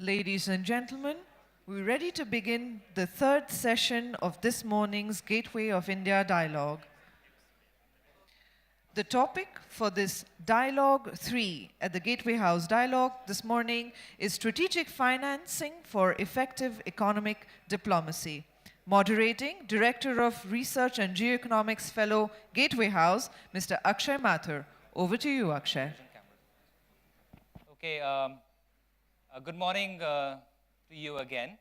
Ladies and gentlemen, we're ready to begin the third session of this morning's Gateway of India dialogue. The topic for this Dialogue 3 at the Gateway House Dialogue this morning is Strategic Financing for Effective Economic Diplomacy. Moderating, Director of Research and Geoeconomics Fellow, Gateway House, Mr. Akshay Mathur. Over to you, Akshay. Okay, good morning to you again.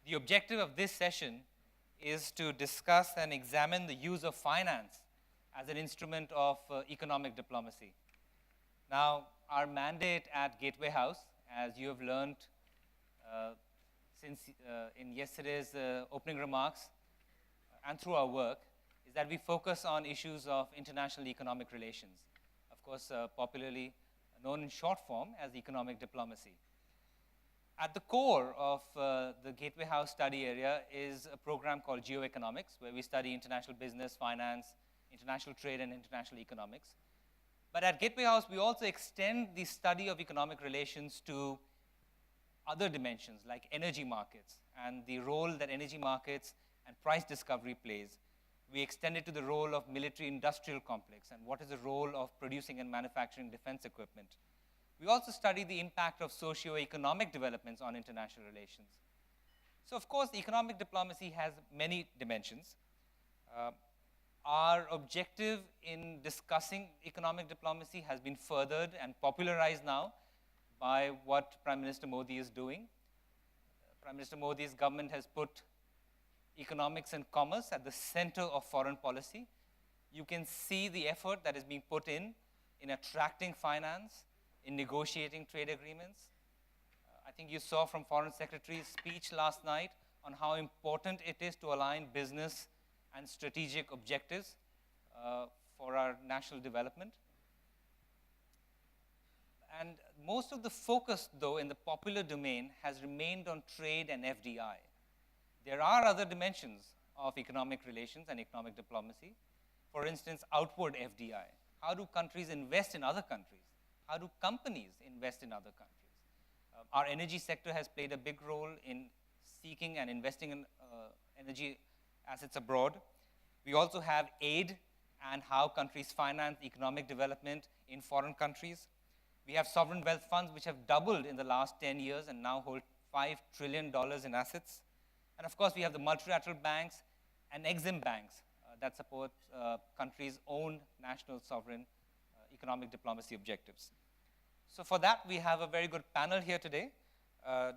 The objective of this session is to discuss and examine the use of finance as an instrument of economic diplomacy. Now, our mandate at Gateway House, as you have learned since in yesterday's opening remarks and through our work, is that we focus on issues of international economic relations, of course, popularly known in short form as economic diplomacy. At the core of the Gateway House study area is a program called Geoeconomics, where we study international business, finance, international trade, and international economics. But at Gateway House, we also extend the study of economic relations to other dimensions like energy markets and the role that energy markets and price discovery plays. We extend it to the role of military-industrial complex and what is the role of producing and manufacturing defense equipment. We also study the impact of socio-economic developments on international relations. So, of course, economic diplomacy has many dimensions. Our objective in discussing economic diplomacy has been furthered and popularized now by what Prime Minister Modi is doing. Prime Minister Modi's government has put economics and commerce at the center of foreign policy. You can see the effort that is being put in attracting finance, in negotiating trade agreements. I think you saw from Foreign Secretary's speech last night on how important it is to align business and strategic objectives for our national development. And most of the focus, though, in the popular domain has remained on trade and FDI. There are other dimensions of economic relations and economic diplomacy. For instance, outward FDI. How do countries invest in other countries? How do companies invest in other countries? Our energy sector has played a big role in seeking and investing in energy assets abroad. We also have aid and how countries finance economic development in foreign countries. We have sovereign wealth funds which have doubled in the last 10 years and now hold $5 trillion in assets. And of course, we have the multilateral banks and Exim banks that support countries' own national sovereign economic diplomacy objectives. So for that, we have a very good panel here today.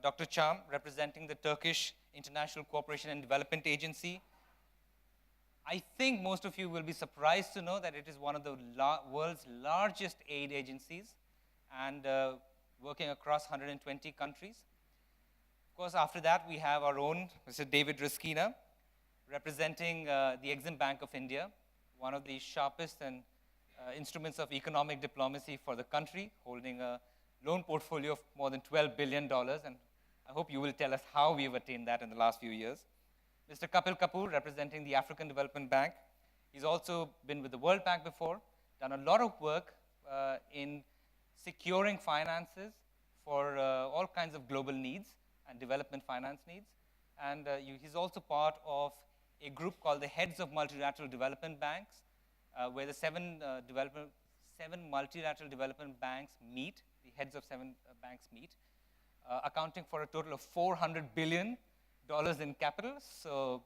Dr. Cham, representing the Turkish International Cooperation and Development Agency. I think most of you will be surprised to know that it is one of the world's largest aid agencies and working across 120 countries. Of course, after that, we have our own Mr. David Riskina, representing the Exim Bank of India, one of the sharpest and instruments of economic diplomacy for the country, holding a loan portfolio of more than $12 billion. And I hope you will tell us how we've attained that in the last few years. Mr. Kapil Kapoor, representing the African Development Bank. He's also been with the World Bank before, done a lot of work in securing finances for all kinds of global needs and development finance needs. And he's also part of a group called the Heads of Multilateral Development Banks, where the seven multilateral development banks meet, the heads of seven banks meet, accounting for a total of $400 billion in capital. So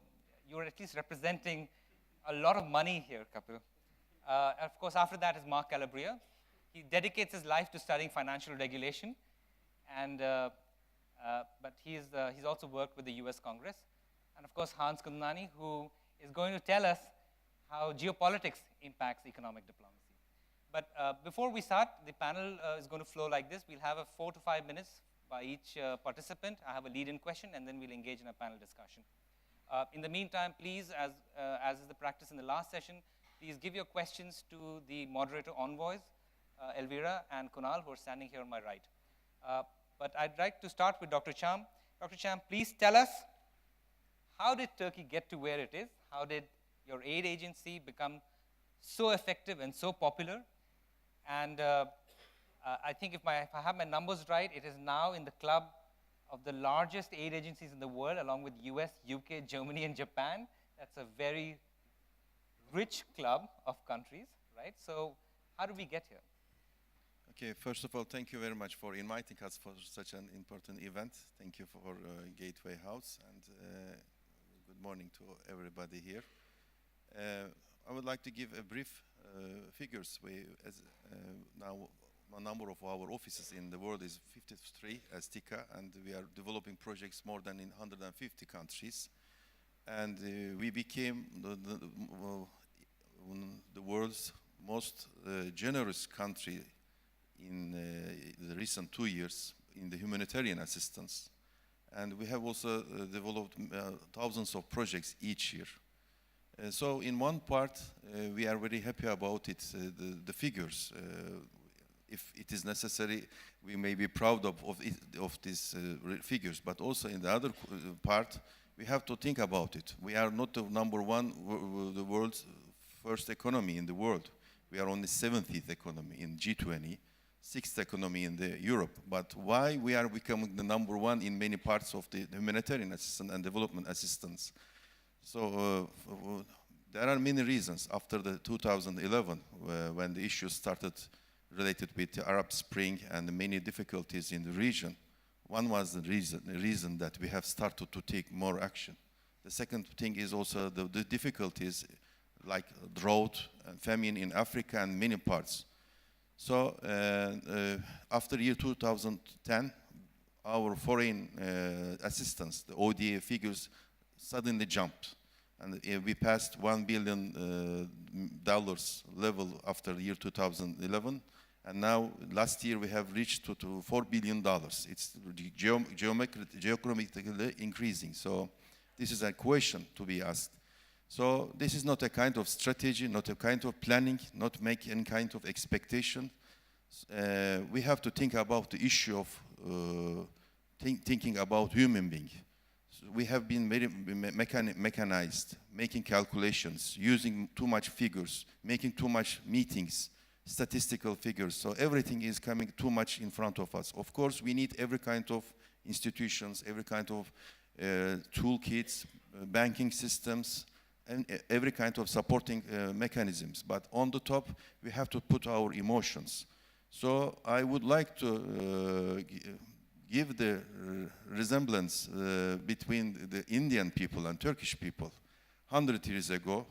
you're at least representing a lot of money here, Kapil. Of course, after that is Mark Calabria. He dedicates his life to studying financial regulation, and but he's also worked with the US Congress. And of course, Hans Kundnani, who is going to tell us how geopolitics impacts economic diplomacy. But before we start, the panel is going to flow like this. We'll have a 4 to 5 minutes by each participant. I have a lead-in question, and then we'll engage in a panel discussion. In the meantime, please, as is the practice in the last session, please give your questions to the moderator envoys, Elvira and Kunal, who are standing here on my right. But I'd like to start with Dr. Cham. Dr. Cham, please tell us, how did Turkey get to where it is? How did your aid agency become so effective and so popular? And I think if I have my numbers right, it is now in the club of the largest aid agencies in the world, along with US, UK, Germany, and Japan. That's a very rich club of countries, right? So how did we get here? Okay, first of all, thank you very much for inviting us for such an important event. Thank you for Gateway House, and good morning to everybody here. I would like to give a brief figures. Now a number of our offices in the world is 53 as TİKA, and we are developing projects more than in 150 countries. And we became the world's most generous country in the recent 2 years in the humanitarian assistance. And we have also developed thousands of projects each year. So in one part, we are very happy about it, the figures. If it is necessary, we may be proud of these figures, but also in the other part, we have to think about it. We are not the number one, the world's first economy in the world. We are only 70th economy in G20, 6th economy in the Europe. But why we are becoming the number one in many parts of the humanitarian assistance and development assistance? So there are many reasons. After the 2011, when the issues started related with the Arab Spring and the many difficulties in the region, one was the reason that we have started to take more action. The second thing is also the difficulties like drought and famine in Africa and many parts. So after year 2010, our foreign assistance, the ODA figures, suddenly jumped. And we passed $1 billion level after the year 2011. And now, last year, we have reached to $4 billion. It's geographically increasing. So this is a question to be asked. So this is not a kind of strategy, not a kind of planning, not make any kind of expectation. We have to think about the issue of thinking about human being. So we have been very mechanized, making calculations, using too much figures, making too much meetings, statistical figures. So everything is coming too much in front of us. Of course, we need every kind of institutions, every kind of toolkits, banking systems, and every kind of supporting mechanisms. But on the top, we have to put our emotions. So I would like to give the resemblance between the Indian people and Turkish people. 100 years ago,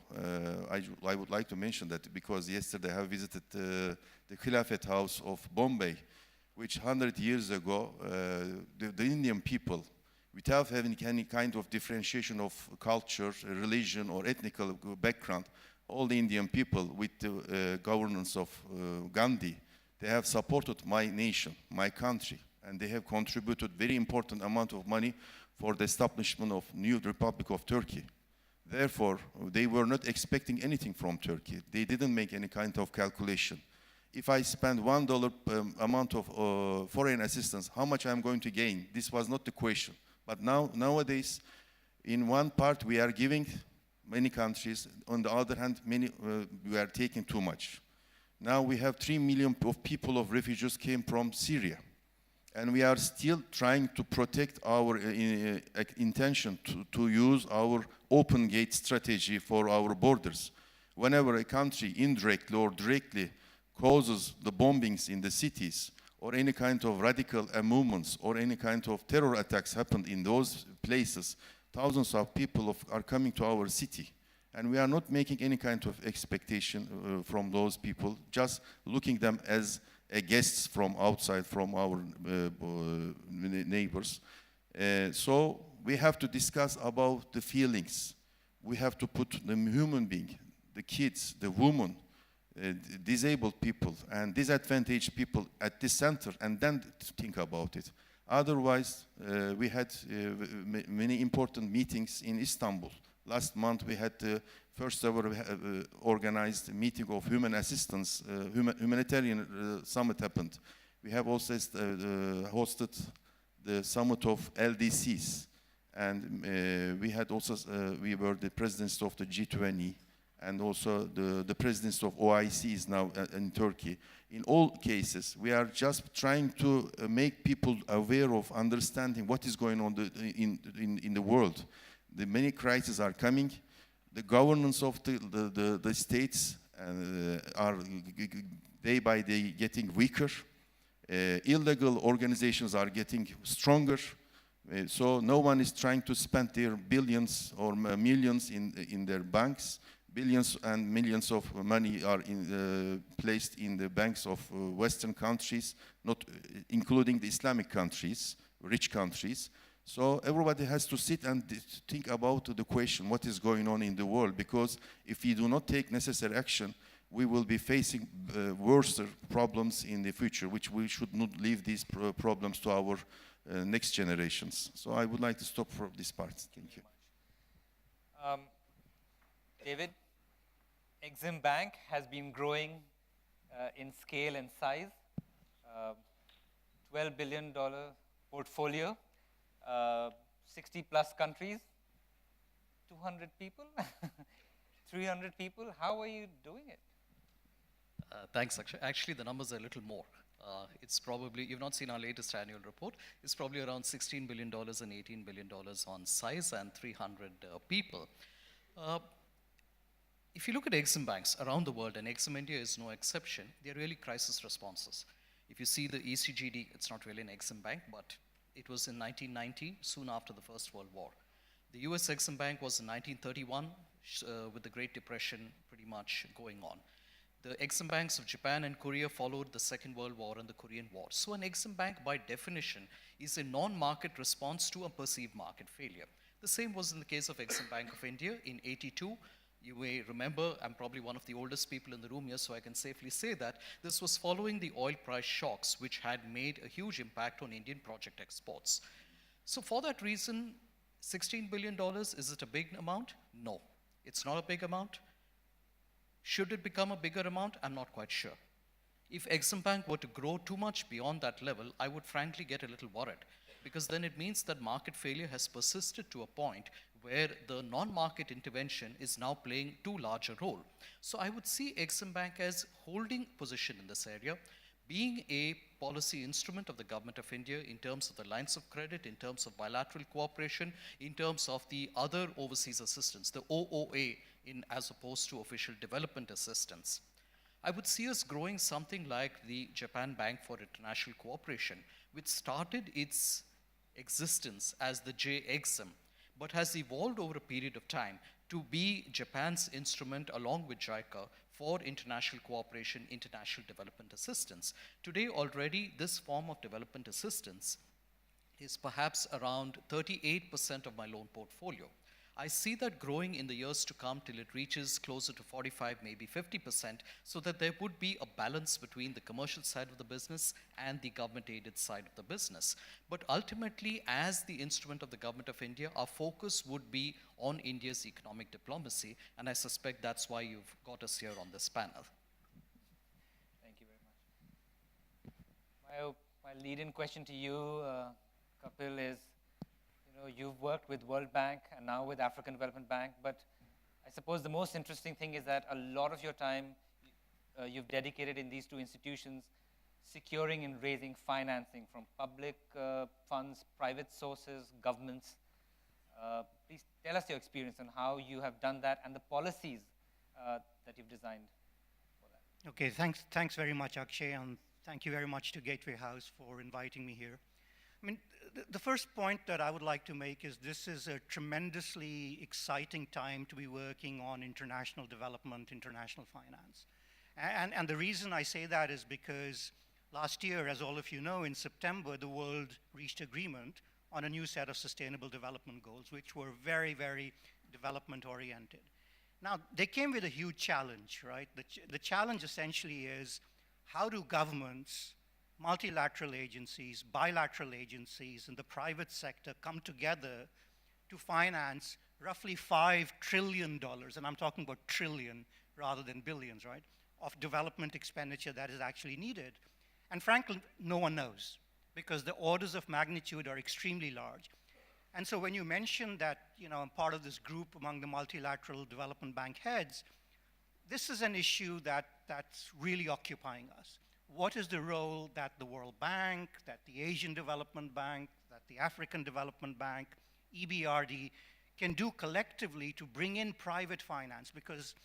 I would like to mention that because yesterday I have visited the Khilafat House of Mumbai, which 100 years ago, the Indian people, without having any kind of differentiation of culture, religion, or ethnic background, all the Indian people with the governance of Gandhi, they have supported my nation, my country, and they have contributed very important amount of money for the establishment of new Republic of Turkey. Therefore, they were not expecting anything from Turkey. They didn't make any kind of calculation. If I spend $1 amount of foreign assistance, how much I'm going to gain? This was not the question. But nowadays, in one part we are giving many countries. On the other hand, we are taking too much. Now we have 3 million of people of refugees came from Syria. And we are still trying to protect our intention to use our open gate strategy for our borders. Whenever a country indirectly or directly causes the bombings in the cities, or any kind of radical movements, or any kind of terror attacks happened in those places, thousands of people are coming to our city. And we are not making any kind of expectation from those people, just looking them as guests from outside, from our neighbors. So we have to discuss about the feelings. We have to put the human being, the kids, the women, disabled people, and disadvantaged people at the center, and then think about it. Otherwise, we had many important meetings in Istanbul. Last month, we had the first ever organized meeting of human assistance, humanitarian summit happened. We have also hosted the summit of LDCs. And we had also, we were the presidents of the G20. and also the presidents of OIC is now in Turkey. In all cases, we are just trying to make people aware of understanding what is going on in the world. The many crises are coming. The governance of the states are day by day getting weaker. Illegal organizations are getting stronger. So no one is trying to spend their billions or millions in their banks. Billions and millions of money are placed in the banks of Western countries, not including the Islamic countries, rich countries. So everybody has to sit and think about the question, what is going on in the world? Because if we do not take necessary action, we will be facing worse problems in the future, which we should not leave these problems to our next generations. So I would like to stop for this part. Thank you. David, Exim Bank has been growing in scale and size. $12 billion portfolio, 60 plus countries, 200 people, 300 people. How are you doing it? Thanks, Akshay. Actually, the numbers are a little more. It's probably, you've not seen our latest annual report, it's probably around $16 billion and $18 billion on size and 300 people. If you look at Exim banks around the world, and Exim India is no exception, they're really crisis responses. If you see the ECGD, it's not really an Exim bank, but it was in 1990, soon after the First World War. The US Exim Bank was in 1931, with the Great Depression pretty much going on. The Exim banks of Japan and Korea followed the Second World War and the Korean War. So an Exim bank, by definition, is a non-market response to a perceived market failure. The same was in the case of Exim Bank of India in '82. You may remember, I'm probably one of the oldest people in the room here, so I can safely say that this was following the oil price shocks, which had made a huge impact on Indian project exports. So for that reason, $16 billion, is it a big amount? No, it's not a big amount. Should it become a bigger amount? I'm not quite sure. If Exim Bank were to grow too much beyond that level, I would frankly get a little worried, because then it means that market failure has persisted to a point where the non-market intervention is now playing too large a role. So I would see Exim Bank as holding position in this area, being a policy instrument of the government of India in terms of the lines of credit, in terms of bilateral cooperation, in terms of the other overseas assistance, the OOA, as opposed to official development assistance. I would see us growing something like the Japan Bank for International Cooperation, which started its existence as the J-Exim, but has evolved over a period of time to be Japan's instrument along with JICA for international cooperation, international development assistance. Today already, this form of development assistance is perhaps around 38% of my loan portfolio. I see that growing in the years to come till it reaches closer to 45, maybe 50%, so that there would be a balance between the commercial side of the business and the government-aided side of the business. But ultimately, as the instrument of the government of India, our focus would be on India's economic diplomacy, and I suspect that's why you've got us here on this panel. Thank you very much. My lead-in question to you, Kapil, is, you've worked with World Bank and now with African Development Bank, but I suppose the most interesting thing is that a lot of your time you've dedicated in these two institutions securing and raising financing from public funds, private sources, governments. Please tell us your experience on how you have done that and the policies that you've designed for that. Okay, thanks very much, Akshay, and thank you very much to Gateway House for inviting me here. I mean, the first point that I would like to make is this is a tremendously exciting time to be working on international development, international finance. And the reason I say that is because last year, as all of you know, in September, the world reached agreement on a new set of sustainable development goals, which were very, very development-oriented. Now, they came with a huge challenge, right? The challenge essentially is, how do governments, multilateral agencies, bilateral agencies, and the private sector come together to finance roughly $5 trillion, and I'm talking about trillion rather than billions, right, of development expenditure that is actually needed. And frankly, no one knows, because the orders of magnitude are extremely large. And so when you mention that, I'm part of this group among the multilateral development bank heads, this is an issue that's really occupying us. What is the role that the World Bank, that the Asian Development Bank, that the African Development Bank, EBRD can do collectively to bring in private finance? Because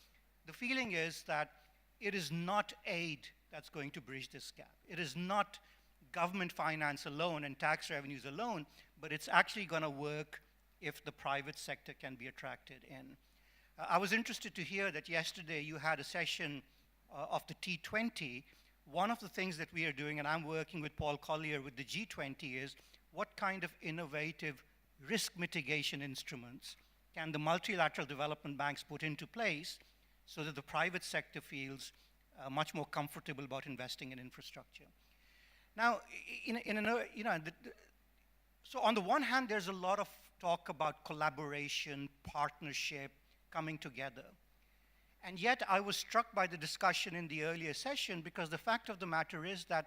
the feeling is that it is not aid that's going to bridge this gap. It is not government finance alone and tax revenues alone, but it's actually going to work if the private sector can be attracted in. I was interested to hear that yesterday you had a session of the T20. One of the things that we are doing, and I'm working with Paul Collier with the G20, is what kind of innovative risk mitigation instruments can the multilateral development banks put into place so that the private sector feels much more comfortable about investing in infrastructure. Now, so on the one hand, there's a lot of talk about collaboration, partnership, coming together. And yet I was struck by the discussion in the earlier session, because the fact of the matter is that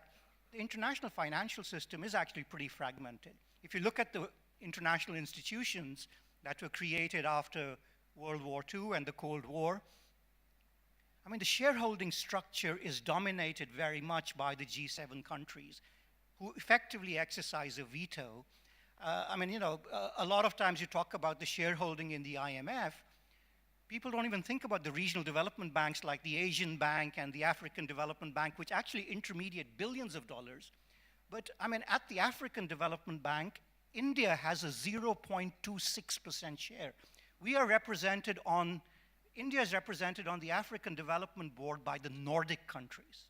the international financial system is actually pretty fragmented. If you look at the international institutions that were created after World War II and the Cold War, I mean, the shareholding structure is dominated very much by the G7 countries, who effectively exercise a veto. A lot of times you talk about the shareholding in the IMF, people don't even think about the regional development banks like the Asian Bank and the African Development Bank, which actually intermediate billions of dollars. But I mean, at the African Development Bank, India has a 0.26% share. India is represented on the African Development Board by the Nordic countries.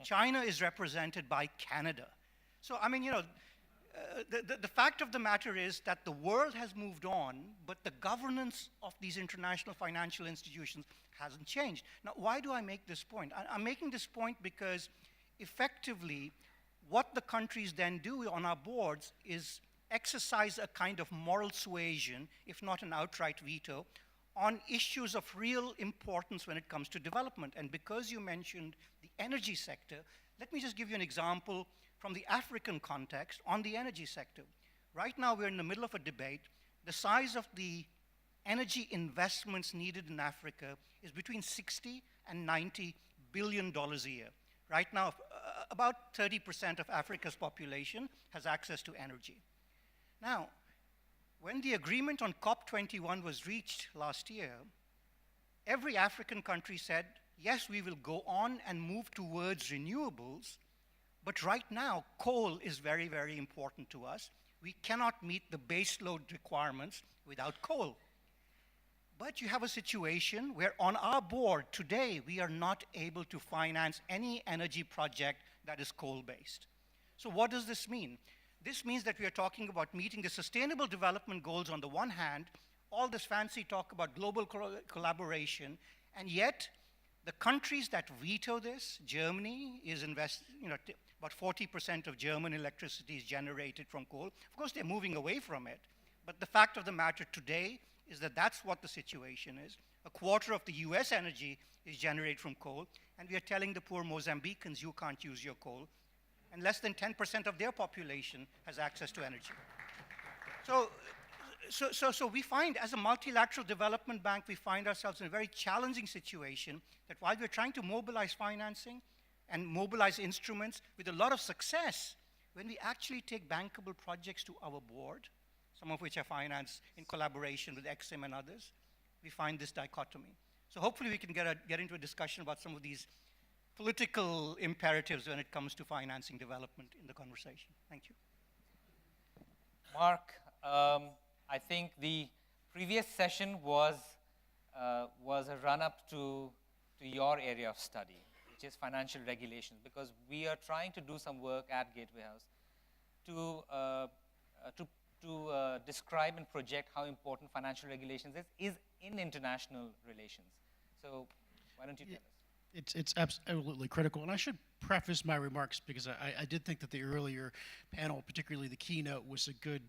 China is represented by Canada. So, I mean, the fact of the matter is that the world has moved on, but the governance of these international financial institutions hasn't changed. Now, why do I make this point? I'm making this point because effectively, what the countries then do on our boards is exercise a kind of moral suasion, if not an outright veto, on issues of real importance when it comes to development. And because you mentioned the energy sector, let me just give you an example from the African context on the energy sector. Right now, we're in the middle of a debate. The size of the energy investments needed in Africa is between 60 and 90 billion dollars a year. Right now, about 30% of Africa's population has access to energy. Now, when the agreement on COP21 was reached last year, every African country said, yes, we will go on and move towards renewables, but right now, coal is very, very important to us. We cannot meet the baseload requirements without coal. But you have a situation where on our board today, we are not able to finance any energy project that is coal-based. So what does this mean? This means that we are talking about meeting the sustainable development goals on the one hand, all this fancy talk about global collaboration, and yet the countries that veto this, Germany is about 40% of German electricity is generated from coal. Of course, they're moving away from it, but the fact of the matter today is that that's what the situation is. A quarter of the US energy is generated from coal, and we are telling the poor Mozambicans, you can't use your coal, and less than 10% of their population has access to energy. So we find, as a multilateral development bank, we find ourselves in a very challenging situation that while we're trying to mobilize financing and mobilize instruments with a lot of success, when we actually take bankable projects to our board, some of which are financed in collaboration with Exim and others, we find this dichotomy. So hopefully we can get into a discussion about some of these political imperatives when it comes to financing development in the conversation. Thank you. Mark, I think the previous session was a run-up to your area of study, which is financial regulations, because we are trying to do some work at Gateway House to describe and project how important financial regulations is in international relations. So why don't you tell us? It's absolutely critical. And I should preface my remarks because I did think that the earlier panel, particularly the keynote, was a good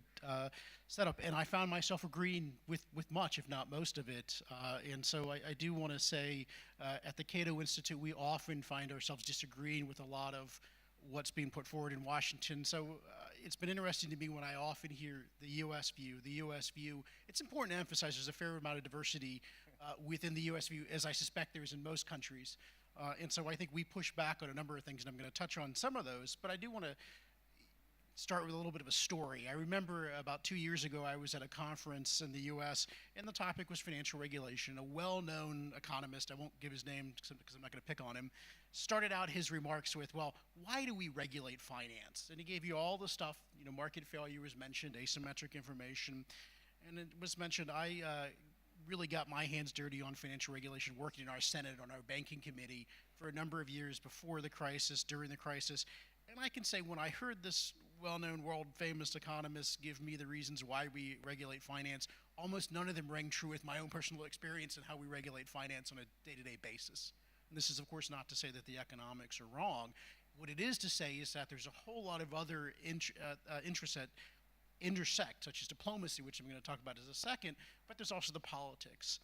setup. And I found myself agreeing with much, if not most of it. And so I do want to say at the Cato Institute, we often find ourselves disagreeing with a lot of what's being put forward in Washington. So it's been interesting to me when I often hear the U.S. view. It's important to emphasize there's a fair amount of diversity within the U.S. view, as I suspect there is in most countries. And so I think we push back on a number of things, and I'm going to touch on some of those, but I do want to start with a little bit of a story. I remember about 2 years ago, I was at a conference in the US, and the topic was financial regulation. A well-known economist, I won't give his name because I'm not going to pick on him, started out his remarks with, well, why do we regulate finance? And he gave you all the stuff, you know, market failure was mentioned, asymmetric information, and it was mentioned, I really got my hands dirty on financial regulation working in our Senate on our banking committee for a number of years before the crisis, during the crisis. And I can say when I heard this well-known, world-famous economists give me the reasons why we regulate finance, almost none of them rang true with my own personal experience in how we regulate finance on a day-to-day basis. And this is, of course, not to say that the economics are wrong. What it is to say is that there's a whole lot of other interests that intersect, such as diplomacy, which I'm going to talk about in a second, but there's also the politics.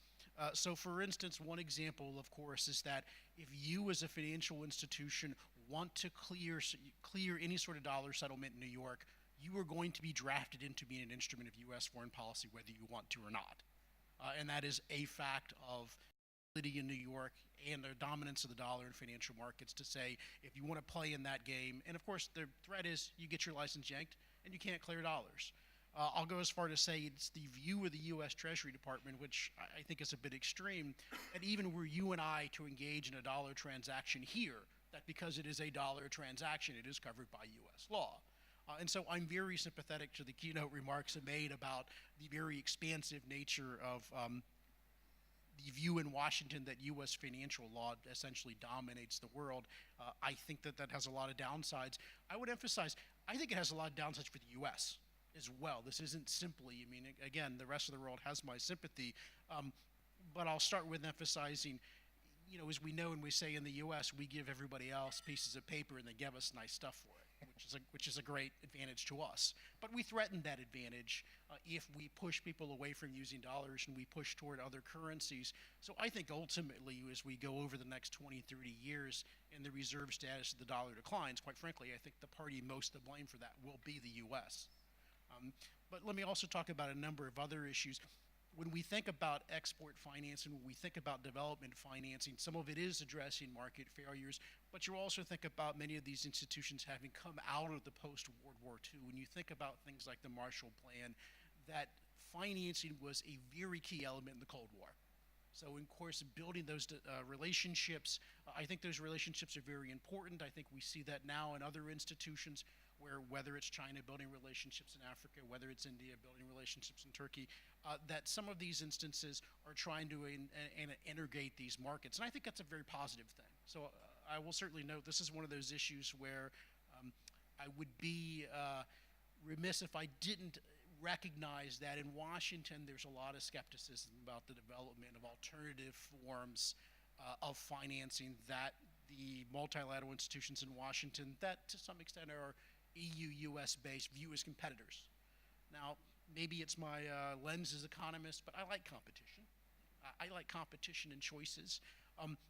So for instance, one example, of course, is that if you as a financial institution want to clear any sort of dollar settlement in New York, you are going to be drafted into being an instrument of U.S. foreign policy, whether you want to or not. And that is a fact of in New York and the dominance of the dollar in financial markets to say, if you want to play in that game, and of course the threat is you get your license yanked and you can't clear dollars. I'll go as far to say it's the view of the U.S. Treasury Department, which I think is a bit extreme, that even were you and I to engage in a dollar transaction here, that because it is a dollar transaction, it is covered by U.S. law. And so I'm very sympathetic to the keynote remarks I made about the very expansive nature of the view in Washington that U.S. financial law essentially dominates the world. I think that that has a lot of downsides. I would emphasize, I think it has a lot of downsides for the U.S. as well. This isn't simply, I mean, again, the rest of the world has my sympathy, but I'll start with emphasizing, you know, as we know and we say in the U.S., we give everybody else pieces of paper and they give us nice stuff for it, which is a great advantage to us. But we threaten that advantage if we push people away from using dollars and we push toward other currencies. So I think ultimately, as we go over the next 20, 30 years and the reserve status of the dollar declines, quite frankly, I think the party most to blame for that will be the U.S. But let me also talk about a number of other issues. When we think about export financing, when we think about development financing, some of it is addressing market failures, but you also think about many of these institutions having come out of the post-World War II. When you think about things like the Marshall Plan, that financing was a very key element in the Cold War. So in course, building those relationships, I think those relationships are very important. I think we see that now in other institutions where whether it's China building relationships in Africa, whether it's India building relationships in Turkey, that some of these instances are trying to integrate these markets. And I think that's a very positive thing. So I will certainly note this is one of those issues where I would be remiss if I didn't recognize that in Washington there's a lot of skepticism about the development of alternative forms of financing that the multilateral institutions in Washington that to some extent are EU-US based view as competitors. Now, maybe it's my lens as economist, but I like competition. I like competition and choices.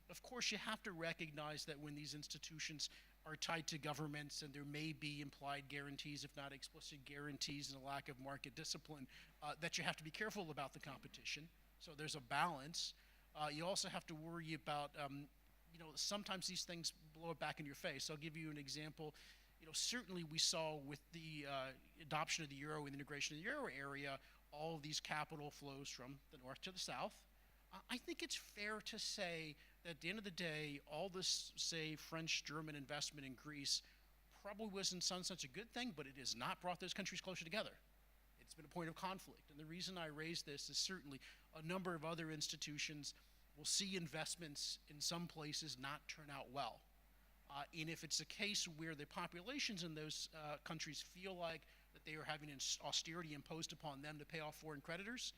Of course, you have to recognize that when these institutions are tied to governments and there may be implied guarantees, if not explicit guarantees, and a lack of market discipline, that you have to be careful about the competition. So there's a balance. You also have to worry about, you know, sometimes these things blow it back in your face. I'll give you an example. You know, certainly we saw with the adoption of the euro and integration of the euro area, all of these capital flows from the north to the south. I think it's fair to say that at the end of the day, all this, say, French-German investment in Greece probably was in some sense a good thing, but it has not brought those countries closer together. It's been a point of conflict. And the reason I raise this is certainly a number of other institutions will see investments in some places not turn out well. And if it's a case where the populations in those countries feel like that they are having austerity imposed upon them to pay off foreign creditors,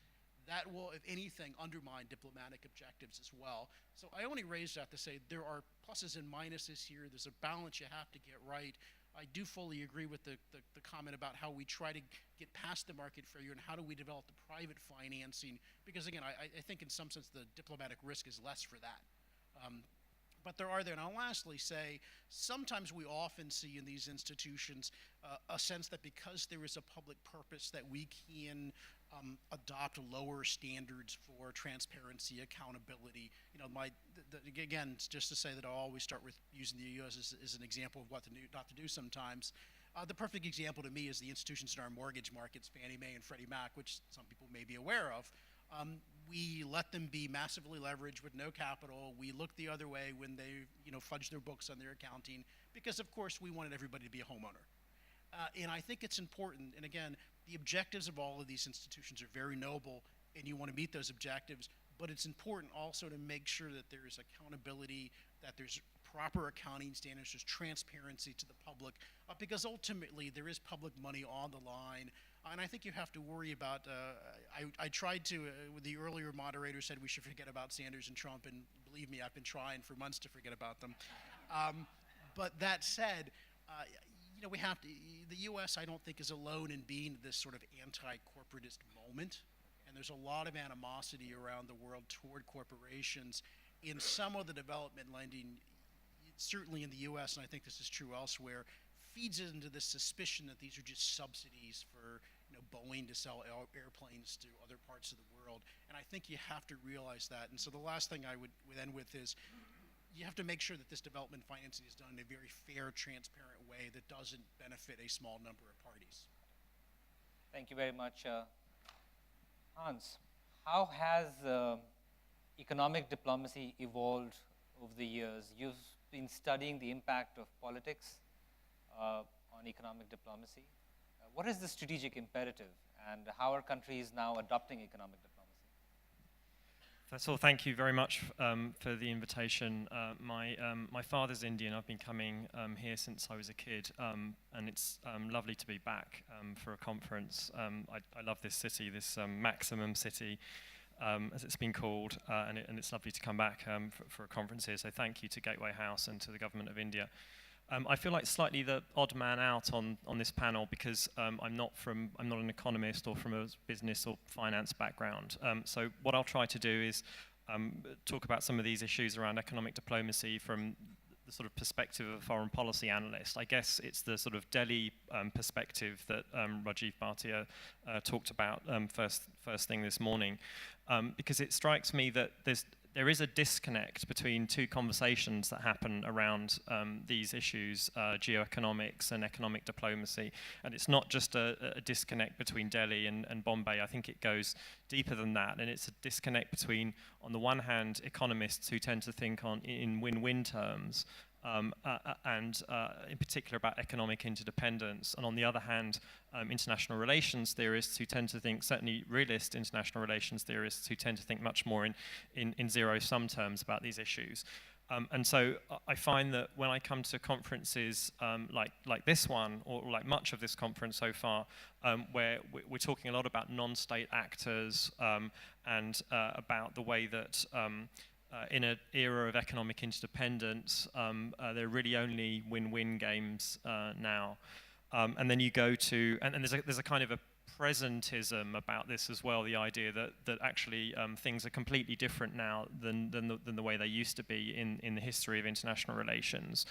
that will, if anything, undermine diplomatic objectives as well. So I only raise that to say there are pluses and minuses here. There's a balance you have to get right. I do fully agree with the comment about how we try to get past the market failure and how do we develop the private financing, because again, I think in some sense the diplomatic risk is less for that. but there are there. And I'll lastly say, sometimes we often see in these institutions a sense that because there is a public purpose that we can adopt lower standards for transparency, accountability. You know, again, just to say that I'll always start with using the U.S. as an example of what not to do sometimes. The perfect example to me is the institutions in our mortgage markets, Fannie Mae and Freddie Mac, which some people may be aware of. We let them be massively leveraged with no capital. We look the other way when they, fudge their books on their accounting, because of course we wanted everybody to be a homeowner. And I think it's important, and again, the objectives of all of these institutions are very noble, and you want to meet those objectives, but it's important also to make sure that there's accountability, that there's proper accounting standards, there's transparency to the public, because ultimately there is public money on the line. And I think you have to worry about, I tried to, the earlier moderator said we should forget about Sanders and Trump, and believe me, I've been trying for months to forget about them. But that said, we have to, the U.S. I don't think is alone in being this sort of anti-corporatist moment. And there's a lot of animosity around the world toward corporations. In some of the development lending, certainly in the U.S., and I think this is true elsewhere, feeds into this suspicion that these are just subsidies for Boeing to sell airplanes to other parts of the world. And I think you have to realize that. And so the last thing I would end with is you have to make sure that this development financing is done in a very fair, transparent way that doesn't benefit a small number of parties. Thank you very much. Hans, how has economic diplomacy evolved over the years? You've been studying the impact of politics on economic diplomacy. What is the strategic imperative, and how are countries now adopting economic diplomacy? First of all, thank you very much for the invitation. My father's Indian. I've been coming here since I was a kid, and it's lovely to be back for a conference. I love this city, this maximum city, as it's been called, and it's lovely to come back for a conference here. So thank you to Gateway House and to the Government of India. I feel like slightly the odd man out on this panel because I'm not an economist or from a business or finance background. So what I'll try to do is talk about some of these issues around economic diplomacy from the sort of perspective of a foreign policy analyst. I guess it's the sort of Delhi perspective that Rajiv Bhatia talked about first thing this morning, because it strikes me that there is a disconnect between two conversations that happen around these issues, geoeconomics and economic diplomacy. And it's not just a disconnect between Delhi and Bombay. I think it goes deeper than that. And it's a disconnect between, on the one hand, economists who tend to think in win-win terms, and in particular about economic interdependence, and on the other hand, international relations theorists who tend to think, certainly realist international relations theorists who tend to think much more in zero-sum terms about these issues. And so I find that when I come to conferences like this one, or like much of this conference so far, where we're talking a lot about non-state actors and about the way that in an era of economic interdependence, there are really only win-win games now. And then you go to, and there's a kind of a presentism about this as well, the idea that actually things are completely different now than the way they used to be in the history of international relations.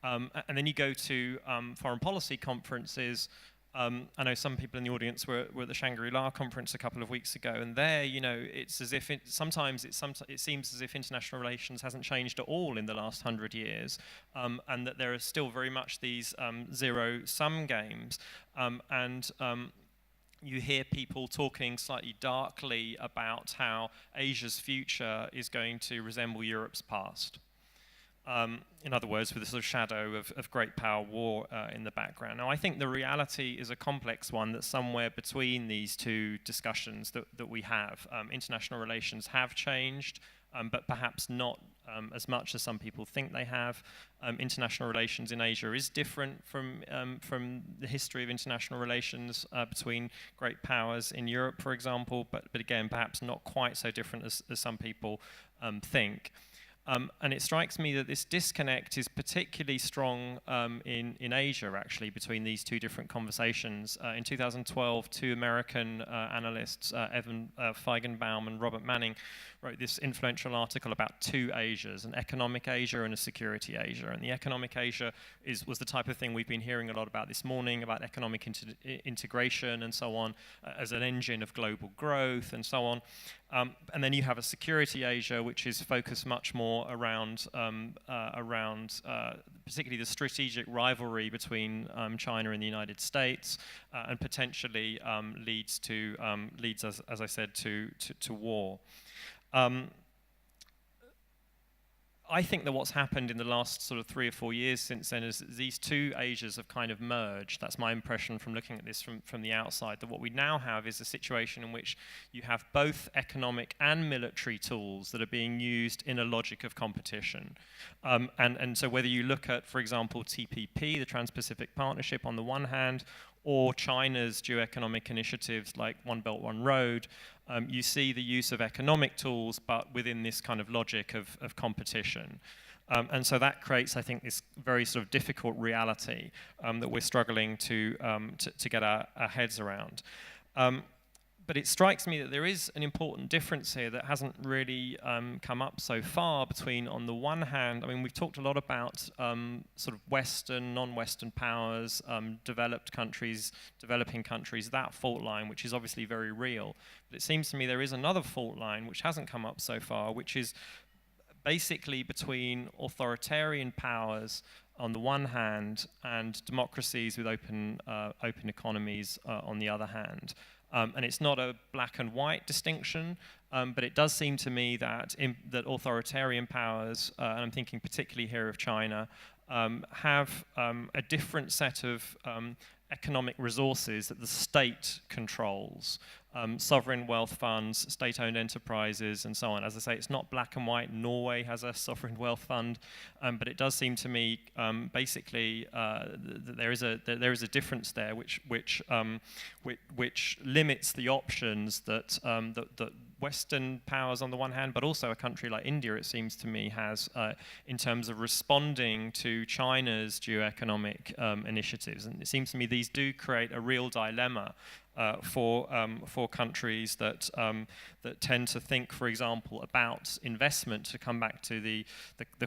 And then you go to foreign policy conferences. I know some people in the audience were at the Shangri-La conference a couple of weeks ago, and there, it's as if sometimes it seems as if international relations hasn't changed at all in the last 100 years, and that there are still very much these zero-sum games, you hear people talking slightly darkly about how Asia's future is going to resemble Europe's past. In other words, with a sort of shadow of great power war in the background. Now, I think the reality is a complex one that's somewhere between these two discussions that we have. International relations have changed, but perhaps not as much as some people think they have. International relations in Asia is different from the history of international relations between great powers in Europe, for example, but again, perhaps not quite so different as some people think. And it strikes me that this disconnect is particularly strong in Asia, actually, between these two different conversations. In 2012, two American analysts, Evan Feigenbaum and Robert Manning, wrote this influential article about two Asias, an economic Asia and a security Asia. And the economic Asia was the type of thing we've been hearing a lot about this morning, about economic integration and so on, as an engine of global growth and so on. And then you have a security Asia, which is focused much more around particularly the strategic rivalry between China and the United States, and potentially leads, as I said, to war. I think that what's happened in the last sort of 3 or 4 years since then is that these two Asias have kind of merged. That's my impression from looking at this from the outside, that what we now have is a situation in which you have both economic and military tools that are being used in a logic of competition. And so whether you look at, for example, TPP, the Trans-Pacific Partnership on the one hand, or China's geoeconomic initiatives like One Belt, One Road, you see the use of economic tools, but within this kind of logic of competition. And so that creates, I think, this very sort of difficult reality that we're struggling to get our heads around. But it strikes me that there is an important difference here that hasn't really come up so far between, on the one hand, I mean, we've talked a lot about sort of Western, non-Western powers, developed countries, developing countries, that fault line, which is obviously very real. But it seems to me there is another fault line which hasn't come up so far, which is basically between authoritarian powers on the one hand and democracies with open economies on the other hand. And it's not a black and white distinction, but it does seem to me that that authoritarian powers, and I'm thinking particularly here of China, have a different set of economic resources that the state controls. Sovereign wealth funds, state-owned enterprises, and so on. As I say, it's not black and white. Norway has a sovereign wealth fund, but it does seem to me, basically, that there is a difference there, which limits the options that that Western powers on the one hand, but also a country like India, it seems to me, has in terms of responding to China's geoeconomic initiatives. And it seems to me these do create a real dilemma for countries that that tend to think, for example, about investment, to come back to the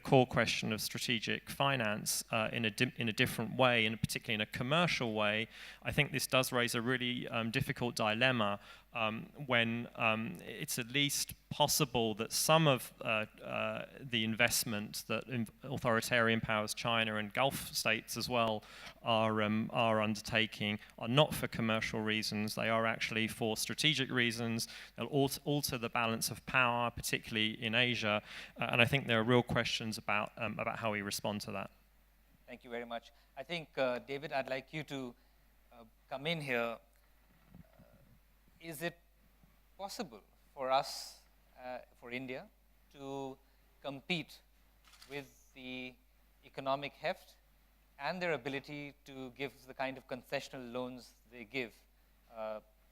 core question of strategic finance in a different way, and particularly in a commercial way. I think this does raise a really difficult dilemma when it's at least possible that some of the investment that authoritarian powers, China and Gulf states as well, are undertaking are not for commercial reasons. They are actually for strategic reasons. They'll alter the balance of power, particularly in Asia. And I think there are real questions about how we respond to that. Thank you very much. I think, David, I'd like you to come in here. Is it possible for us, for India, to compete with the economic heft and their ability to give the kind of concessional loans they give,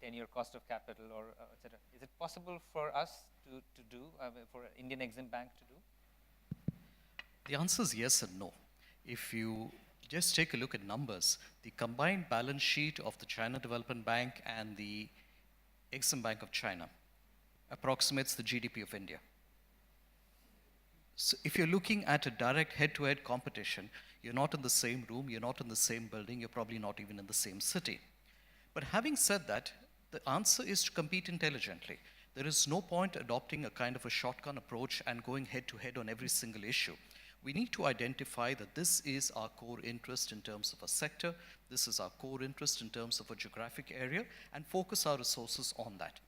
10-year cost of capital, or etc.? Is it possible for us to do, for Indian Exim Bank to do? The answer is yes and no. If you just take a look at numbers, the combined balance sheet of the China Development Bank and the Exim Bank of China approximates the GDP of India. So if you're looking at a direct head-to-head competition, you're not in the same room, you're not in the same building, you're probably not even in the same city. But having said that, the answer is to compete intelligently. There is no point adopting a kind of a shotgun approach and going head-to-head on every single issue. We need to identify that this is our core interest in terms of a sector, this is our core interest in terms of a geographic area, and focus our resources on that.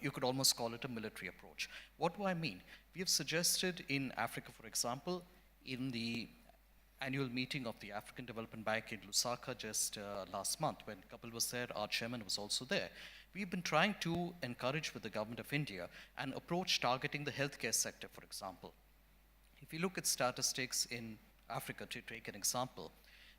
You could almost call it a military approach. What do I mean? We have suggested in Africa, for example, in the annual meeting of the African Development Bank in Lusaka just last month, when Kapil was there, our chairman was also there. We've been trying to encourage with the government of India an approach targeting the healthcare sector, for example. If you look at statistics in Africa, to take an example,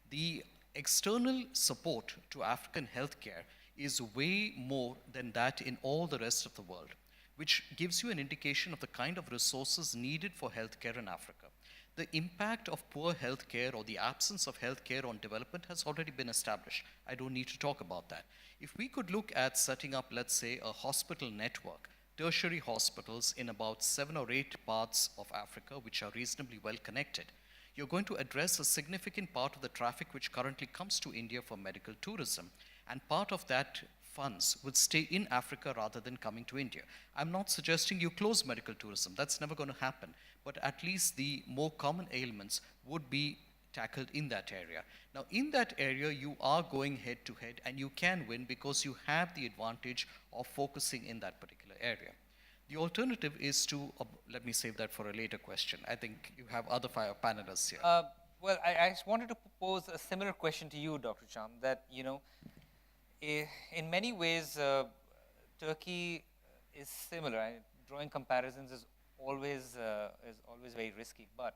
the external support to African healthcare is way more than that in all the rest of the world. which gives you an indication of the kind of resources needed for healthcare in Africa. The impact of poor healthcare or the absence of healthcare on development has already been established. I don't need to talk about that. If we could look at setting up, let's say, a hospital network, tertiary hospitals in about 7 or 8 parts of Africa, which are reasonably well connected, you're going to address a significant part of the traffic which currently comes to India for medical tourism. And part of that funds would stay in Africa rather than coming to India. I'm not suggesting you close medical tourism. That's never going to happen. But at least the more common ailments would be tackled in that area. Now, in that area, you are going head to head, and you can win because you have the advantage of focusing in that particular area. The alternative is to, let me save that for a later question. I think you have other panelists here. Well, I just wanted to pose a similar question to you, Dr. Cham, that, you know, in many ways, Turkey is similar. Drawing comparisons is always very risky, but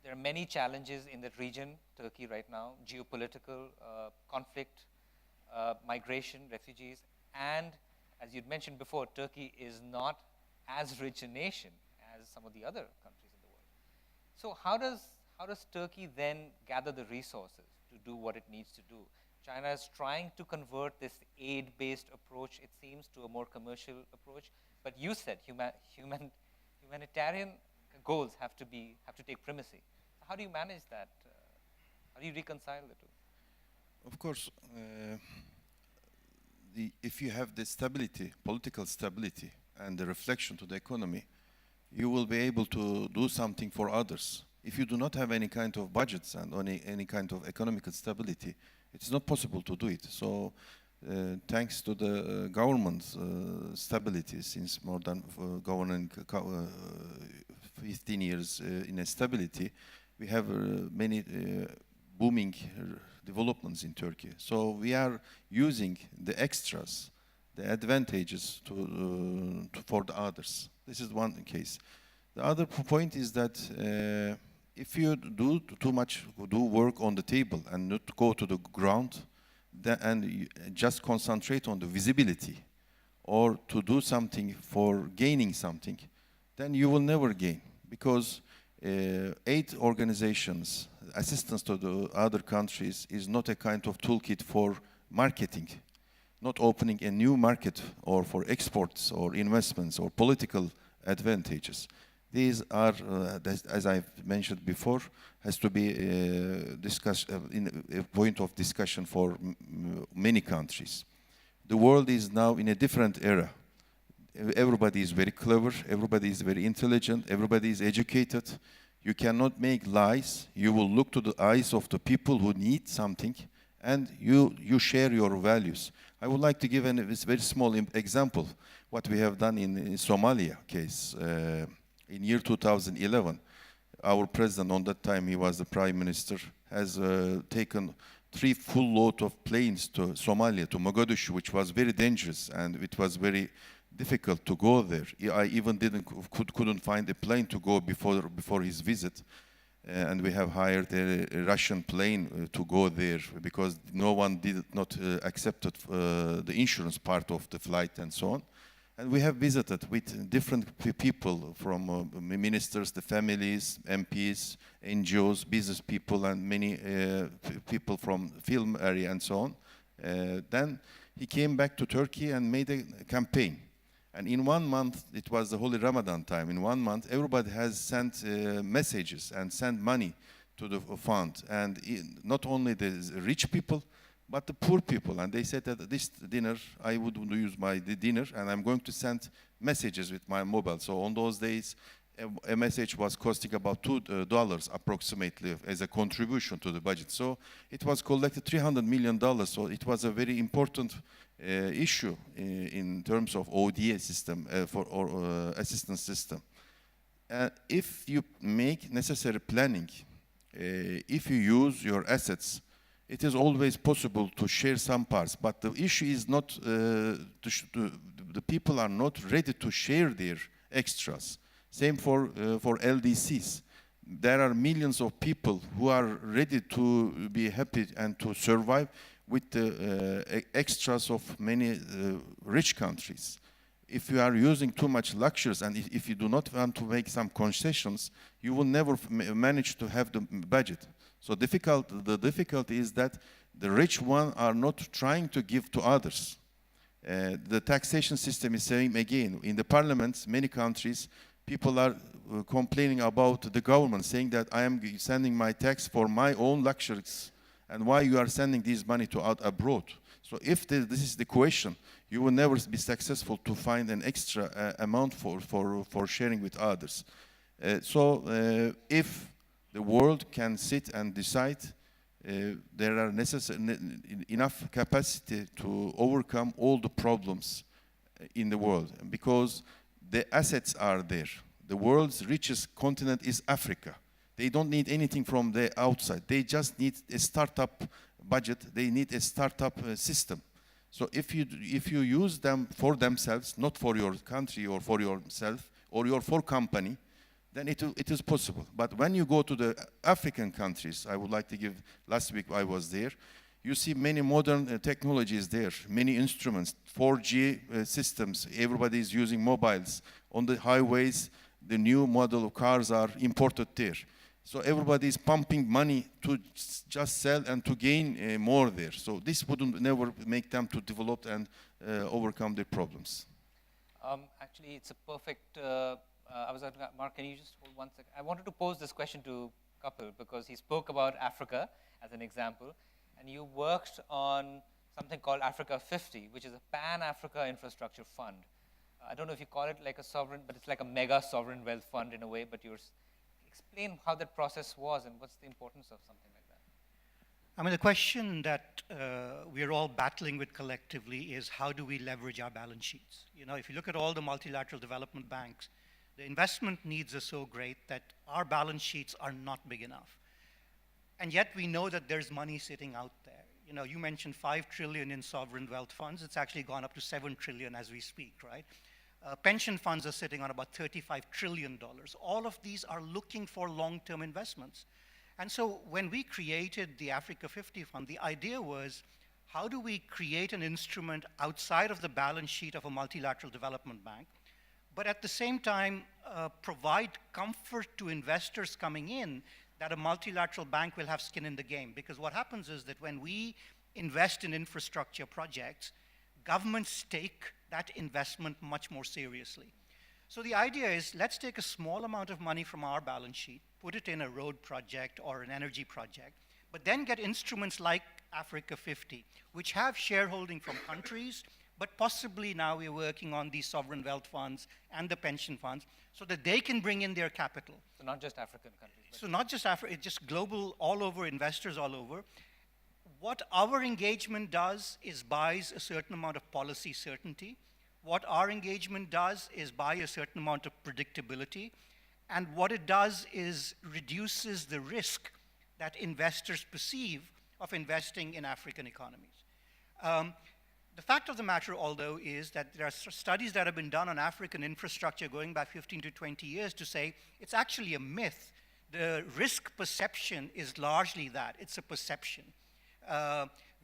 there are many challenges in that region, Turkey right now, geopolitical conflict, migration, refugees, and as you'd mentioned before, Turkey is not as rich a nation as some of the other countries in the world. So how does Turkey then gather the resources to do what it needs to do? China is trying to convert this aid-based approach, it seems, to a more commercial approach. But you said humanitarian goals have to take primacy. So how do you manage that? How do you reconcile the two? Of course, if you have the stability, political stability, and the reflection to the economy, you will be able to do something for others. If you do not have any kind of budgets and any kind of economic stability, it's not possible to do it. So, thanks to the government's stability, since more than governing 15 years in a stability, we have many booming developments in Turkey. So we are using the extras, the advantages for the others. This is one case. The other point is that if you do too much work on the table and not go to the ground, and you just concentrate on the visibility or to do something for gaining something, then you will never gain, because aid organizations, assistance to the other countries is not a kind of toolkit for marketing, not opening a new market or for exports or investments or political advantages. These are, as I've mentioned before, has to be in a point of discussion for many countries. The world is now in a different era. Everybody is very clever, everybody is very intelligent, everybody is educated. You cannot make lies. You will look to the eyes of the people who need something, and you share your values. I would like to give a very small example, what we have done in Somalia case. In year 2011, our president, on that time he was the prime minister, has taken 3 full load of planes to Somalia, to Mogadishu, which was very dangerous, and it was very difficult to go there. I even couldn't find a plane to go before his visit, and we have hired a Russian plane to go there because no one did not accepted the insurance part of the flight and so on. And we have visited with different people from ministers, the families, MPs, NGOs, business people, and many people from film area and so on. Then he came back to Turkey and made a campaign. And in 1 month, it was the Holy Ramadan time. In 1 month, everybody has sent messages and sent money to the fund. And not only the rich people, but the poor people. And they said that this dinner, I would use my dinner, and I'm going to send messages with my mobile. So on those days, a message was costing about $2 approximately as a contribution to the budget. So it was collected $300 million. So it was a very important issue in terms of ODA system or assistance system. If you make necessary planning, if you use your assets, it is always possible to share some parts. But the issue is not, the people are not ready to share their extras. Same for LDCs. There are millions of people who are ready to be happy and to survive with the extras of many rich countries. if you are using too much luxuries and if you do not want to make some concessions, you will never manage to have the budget. So the difficulty is that the rich ones are not trying to give to others. The taxation system is saying again, in the parliaments, many countries, people are complaining about the government, saying that I am sending my tax for my own luxuries, and why you are sending this money to abroad. So if this is the question, you will never be successful to find an extra amount for sharing with others. If the world can sit and decide, there are enough capacity to overcome all the problems in the world, because the assets are there. The world's richest continent is Africa. They don't need anything from the outside. They just need a startup budget. They need a startup system. So if you use them for themselves, not for your country or for yourself or for company, then it is possible. But when you go to the African countries, I would like to give, last week I was there, you see many modern technologies there, many instruments, 4G systems, everybody is using mobiles. On the highways, the new model of cars are imported there. So everybody is pumping money to just sell and to gain more there. So this wouldn't never make them to develop and overcome their problems. Actually, it's a perfect, Mark, can you just hold 1 second? I wanted to pose this question to Kapil because he spoke about Africa as an example, and you worked on something called Africa 50, which is a Pan-Africa infrastructure fund. I don't know if you call it like a sovereign, but it's like a mega sovereign wealth fund in a way, but explain how that process was and what's the importance of something like that. I mean, the question that we're all battling with collectively is how do we leverage our balance sheets? You know, if you look at all the multilateral development banks, the investment needs are so great that our balance sheets are not big enough. And yet we know that there's money sitting out there. You know, you mentioned 5 trillion in sovereign wealth funds. It's actually gone up to 7 trillion as we speak, right? Pension funds are sitting on about $35 trillion. All of these are looking for long-term investments. And so when we created the Africa 50 Fund, the idea was, how do we create an instrument outside of the balance sheet of a multilateral development bank, but at the same time provide comfort to investors coming in that a multilateral bank will have skin in the game? Because what happens is that when we invest in infrastructure projects, governments take that investment much more seriously. So the idea is, let's take a small amount of money from our balance sheet, put it in a road project or an energy project, but then get instruments like Africa 50, which have shareholding from countries, but possibly now we're working on these sovereign wealth funds and the pension funds so that they can bring in their capital. So not just African countries. So not just Africa, it's just global, all over, investors all over. What our engagement does is buys a certain amount of policy certainty. What our engagement does is buy a certain amount of predictability. And what it does is reduces the risk that investors perceive of investing in African economies. The fact of the matter, although, is that there are studies that have been done on African infrastructure going back 15 to 20 years to say it's actually a myth. The risk perception is largely that. It's a perception.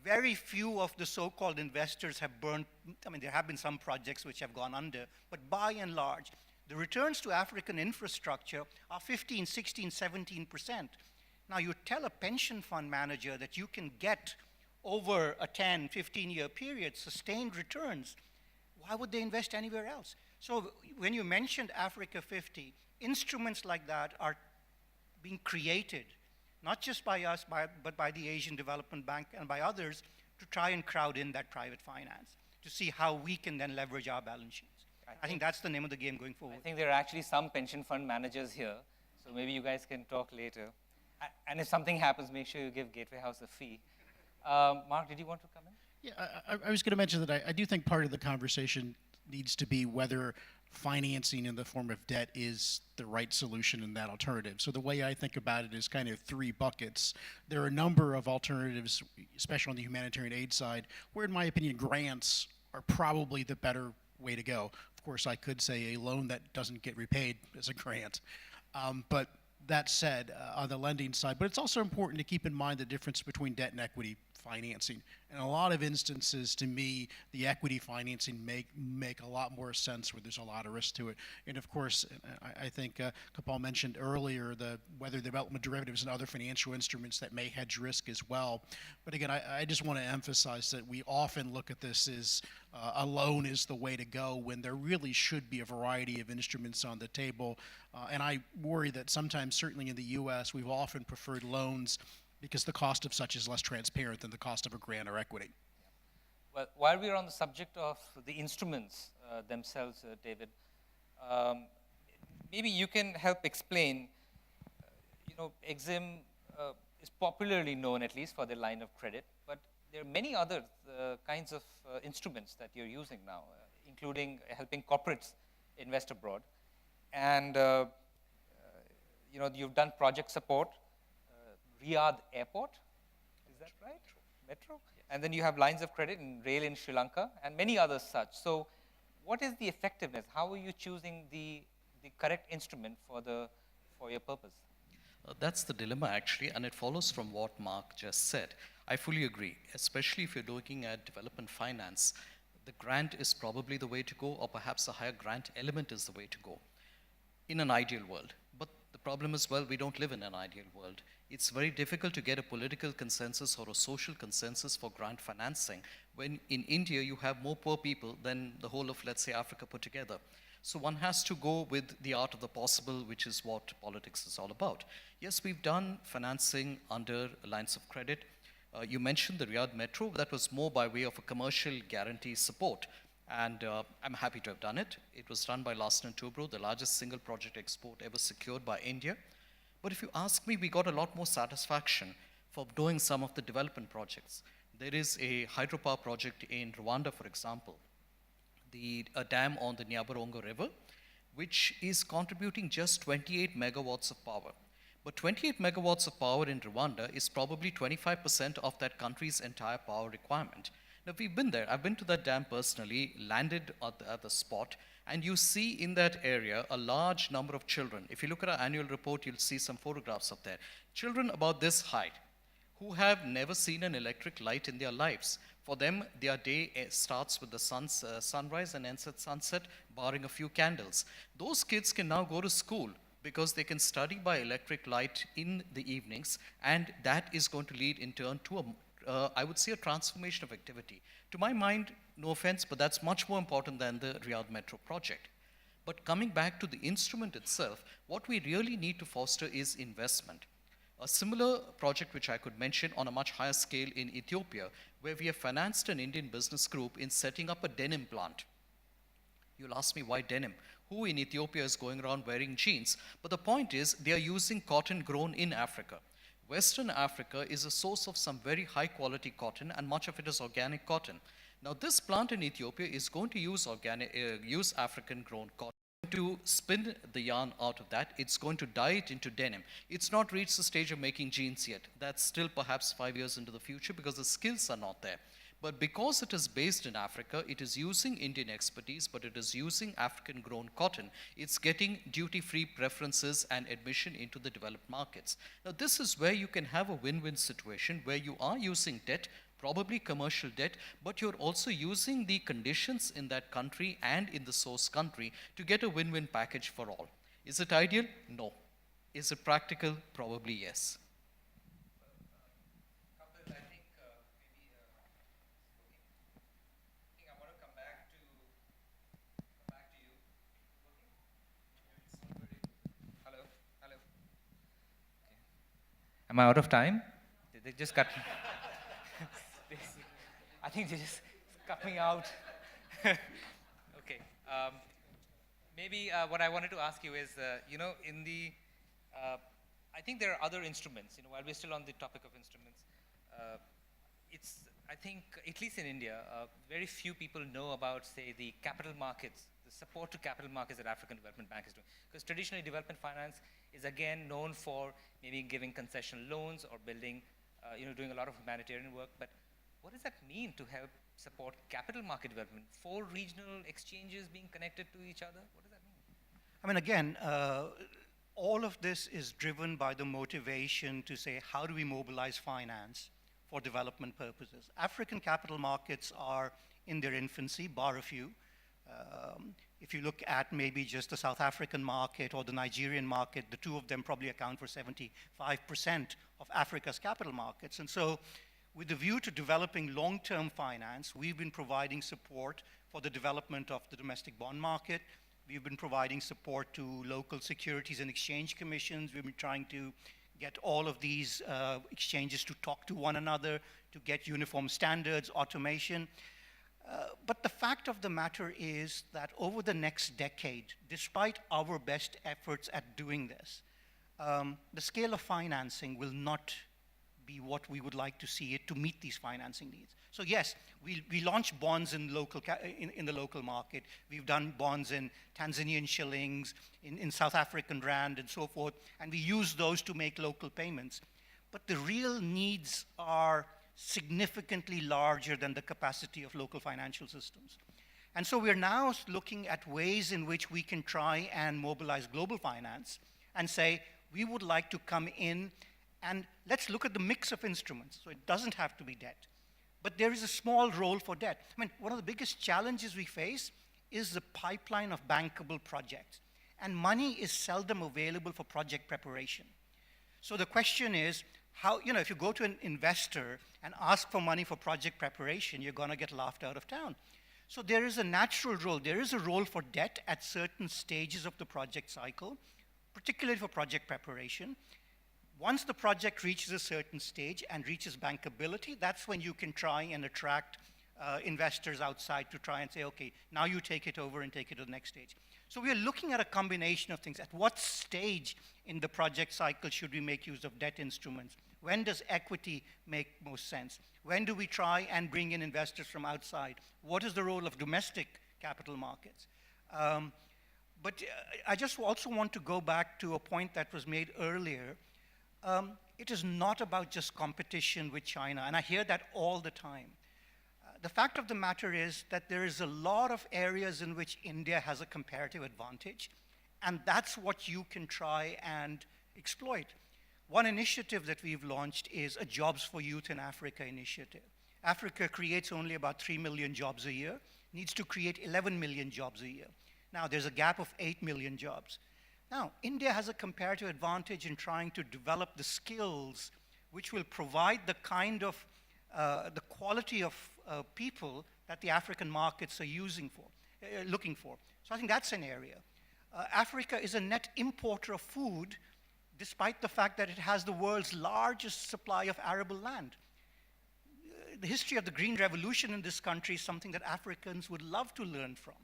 Very few of the so-called investors have burned, I mean, there have been some projects which have gone under, but by and large, the returns to African infrastructure are 15, 16, 17%. Now, you tell a pension fund manager that you can get over a 10, 15-year period sustained returns, why would they invest anywhere else? So when you mentioned Africa 50, instruments like that are being created, not just by us, but by the Asian Development Bank and by others, to try and crowd in that private finance, to see how we can then leverage our balance sheets. I think that's the name of the game going forward. I think there are actually some pension fund managers here, so maybe you guys can talk later. And if something happens, make sure you give Gateway House a fee. Mark, did you want to come in? Yeah, I was going to mention that I do think part of the conversation needs to be whether financing in the form of debt is the right solution in that alternative. So the way I think about it is kind of 3 buckets. There are a number of alternatives, especially on the humanitarian aid side, where in my opinion grants are probably the better way to go. Of course, I could say a loan that doesn't get repaid is a grant. But that said, on the lending side, but it's also important to keep in mind the difference between debt and equity financing. In a lot of instances, to me, the equity financing make a lot more sense where there's a lot of risk to it. And of course, I think Kapil mentioned earlier the weather development derivatives and other financial instruments that may hedge risk as well. But again, I just want to emphasize that we often look at this as a loan is the way to go when there really should be a variety of instruments on the table. And I worry that sometimes, certainly in the US, we've often preferred loans because the cost of such is less transparent than the cost of a grant or equity. Well, while we're on the subject of the instruments themselves, David, maybe you can help explain, Exim is popularly known at least for their line of credit, but there are many other kinds of instruments that you're using now, including helping corporates invest abroad. And you've done project support, Riyadh Airport, is that right? Metro? Yes. And then you have lines of credit in rail in Sri Lanka and many others such. So what is the effectiveness? How are you choosing the correct instrument for your purpose? That's the dilemma actually, and it follows from what Mark just said. I fully agree, especially if you're looking at development finance. The grant is probably the way to go, or perhaps a higher grant element is the way to go in an ideal world. But the problem is, well, we don't live in an ideal world. It's very difficult to get a political consensus or a social consensus for grant financing when in India you have more poor people than the whole of, let's say, Africa put together. So one has to go with the art of the possible, which is what politics is all about. Yes, we've done financing under lines of credit. You mentioned the Riyadh Metro. That was more by way of a commercial guarantee support. And I'm happy to have done it. It was done by Larsen & Toubro, the largest single project export ever secured by India. But if you ask me, we got a lot more satisfaction for doing some of the development projects. There is a hydropower project in Rwanda, for example, a dam on the Nyabarongo River, which is contributing just 28 megawatts of power. But 28 megawatts of power in Rwanda is probably 25% of that country's entire power requirement. Now, we've been there. I've been to that dam personally, landed at the spot, and you see in that area a large number of children. If you look at our annual report, you'll see some photographs up there. Children about this height who have never seen an electric light in their lives. For them, their day starts with the sunrise and ends at sunset, barring a few candles. Those kids can now go to school because they can study by electric light in the evenings, and that is going to lead in turn to I would say a transformation of activity. To my mind, no offense, but that's much more important than the Riyadh Metro project. But coming back to the instrument itself, what we really need to foster is investment. A similar project which I could mention on a much higher scale in Ethiopia, where we have financed an Indian business group in setting up a denim plant. You'll ask me why denim? Who in Ethiopia is going around wearing jeans? But the point is, they are using cotton grown in Africa. Western Africa is a source of some very high quality cotton, and much of it is organic cotton. Now this plant in Ethiopia is going to use African grown cotton to spin the yarn out of that. It's going to dye it into denim. It's not reached the stage of making jeans yet. That's still perhaps 5 years into the future because the skills are not there. But because it is based in Africa, it is using Indian expertise, but it is using African grown cotton. It's getting duty-free preferences and admission into the developed markets. Now this is where you can have a win-win situation where you are using debt, probably commercial debt, but you're also using the conditions in that country and in the source country to get a win-win package for all. Is it ideal? No. Is it practical? Probably yes. Am I out of time? Did they just cut? I think they just cut me out. Okay. Maybe what I wanted to ask you is, I think there are other instruments. While we're still on the topic of instruments, I think, at least in India, very few people know about, say, the capital markets, the support to capital markets that African Development Bank is doing. Because traditionally, development finance is again known for maybe giving concession loans or building, doing a lot of humanitarian work. But what does that mean to help support capital market development? 4 regional exchanges being connected to each other? What does that mean? I mean, again, all of this is driven by the motivation to say, how do we mobilize finance for development purposes. African capital markets are in their infancy, bar a few. If you look at maybe just the South African market or the Nigerian market, the two of them probably account for 75% of Africa's capital markets. And so with the view to developing long-term finance, we've been providing support for the development of the domestic bond market. We've been providing support to local securities and exchange commissions. We've been trying to get all of these exchanges to talk to one another, to get uniform standards, automation. But the fact of the matter is that over the next decade, despite our best efforts at doing this, the scale of financing will not be what we would like to see it to meet these financing needs. So yes, we launch bonds in the local market. We've done bonds in Tanzanian shillings, in South African rand, and so forth, and we use those to make local payments. But the real needs are significantly larger than the capacity of local financial systems. And so we're now looking at ways in which we can try and mobilize global finance and say, we would like to come in and let's look at the mix of instruments. So it doesn't have to be debt. But there is a small role for debt. I mean, one of the biggest challenges we face is the pipeline of bankable projects. And money is seldom available for project preparation. So the question is, how, if you go to an investor and ask for money for project preparation, you're going to get laughed out of town. So there is a natural role. There is a role for debt at certain stages of the project cycle, particularly for project preparation. Once the project reaches a certain stage and reaches bankability, that's when you can try and attract investors outside to try and say, okay, now you take it over and take it to the next stage. So we are looking at a combination of things. At what stage in the project cycle should we make use of debt instruments? When does equity make most sense? When do we try and bring in investors from outside? What is the role of domestic capital markets? But I just also want to go back to a point that was made earlier. It is not about just competition with China, and I hear that all the time. The fact of the matter is that there is a lot of areas in which India has a comparative advantage, and that's what you can try and exploit. One initiative that we've launched is a Jobs for Youth in Africa initiative. Africa creates only about 3 million jobs a year, needs to create 11 million jobs a year. Now, there's a gap of 8 million jobs. Now, India has a comparative advantage in trying to develop the skills which will provide the kind of, the quality of people that the African markets are looking for. So I think that's an area. Africa is a net importer of food, despite the fact that it has the world's largest supply of arable land. The history of the Green Revolution in this country is something that Africans would love to learn from.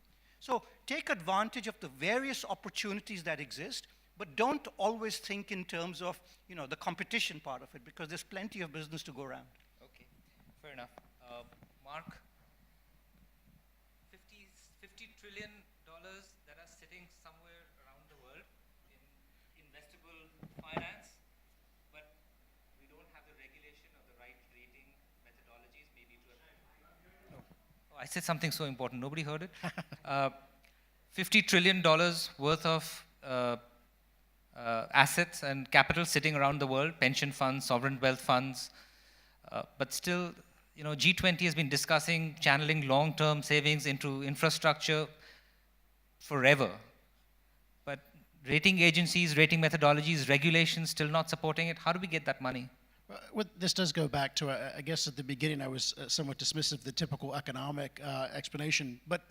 So take advantage of the various opportunities that exist, but don't always think in terms of the competition part of it, because there's plenty of business to go around. Okay, fair enough. Mark, $50 trillion that are sitting somewhere around the world in investable finance, but we don't have the regulation or the right rating methodologies, maybe to Oh, I said something so important, nobody heard it? $50 trillion worth of assets and capital sitting around the world, pension funds, sovereign wealth funds, but still, G20 has been discussing channeling long-term savings into infrastructure forever. But rating agencies, rating methodologies, regulations still not supporting it. How do we get that money? Well, this does go back to, I guess at the beginning I was somewhat dismissive of the typical economic explanation, but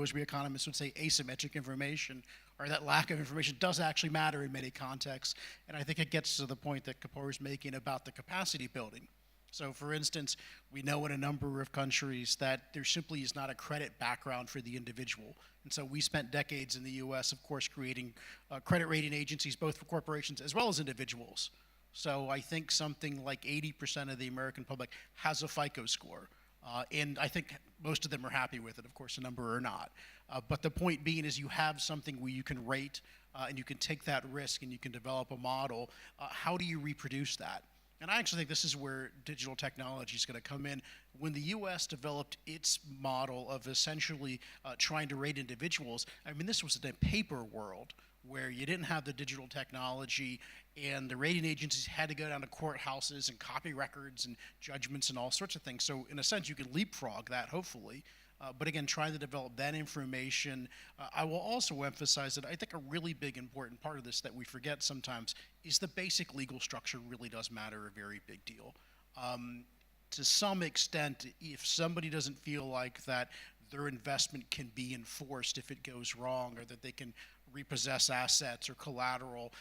as we economists would say, asymmetric information, or that lack of information, does actually matter in many contexts. And I think it gets to the point that Kapoor is making about the capacity building. So for instance, we know in a number of countries that there simply is not a credit background for the individual. And so we spent decades in the US, of course, creating credit rating agencies, both for corporations as well as individuals. So I think something like 80% of the American public has a FICO score. And I think most of them are happy with it. Of course, a number are not. But the point being is you have something where you can rate and you can take that risk and you can develop a model. How do you reproduce that? And I actually think this is where digital technology is going to come in. When the US developed its model of essentially trying to rate individuals, I mean, this was in a paper world. where you didn't have the digital technology and the rating agencies had to go down to courthouses and copy records and judgments and all sorts of things. So in a sense, you can leapfrog that, hopefully. But again, trying to develop that information. I will also emphasize that I think a really big important part of this that we forget sometimes is the basic legal structure really does matter a very big deal. To some extent, if somebody doesn't feel like that their investment can be enforced if it goes wrong, or that they can repossess assets or collateral,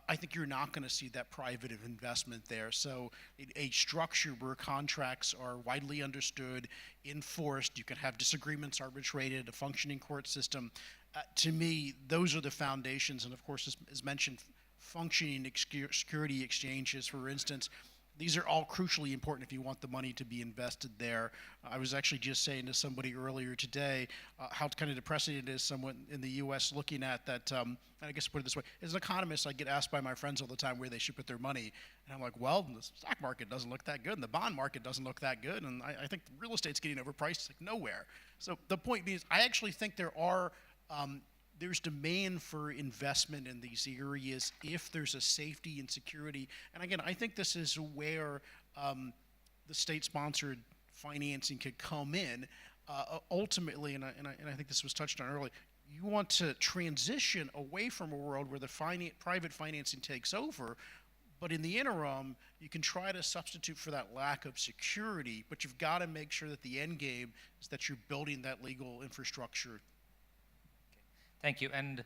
I think you're not going to see that private investment there. So a structure where contracts are widely understood, enforced, you can have disagreements arbitrated, a functioning court system. To me, those are the foundations. And of course, as mentioned, functioning security exchanges, for instance, these are all crucially important if you want the money to be invested there. I was actually just saying to somebody earlier today how kind of depressing it is someone in the US looking at that, and I guess put it this way, as an economist, I get asked by my friends all the time where they should put their money. And I'm like, well, the stock market doesn't look that good, and the bond market doesn't look that good, and I think real estate's getting overpriced. It's like nowhere. So the point being is, I actually think there's demand for investment in these areas if there's a safety and security. And again, I think this is where the state-sponsored financing could come in. Ultimately, and I think this was touched on earlier, you want to transition away from a world where the private financing takes over, but in the interim, you can try to substitute for that lack of security, but you've got to make sure that the end game is that you're building that legal infrastructure. Thank you. And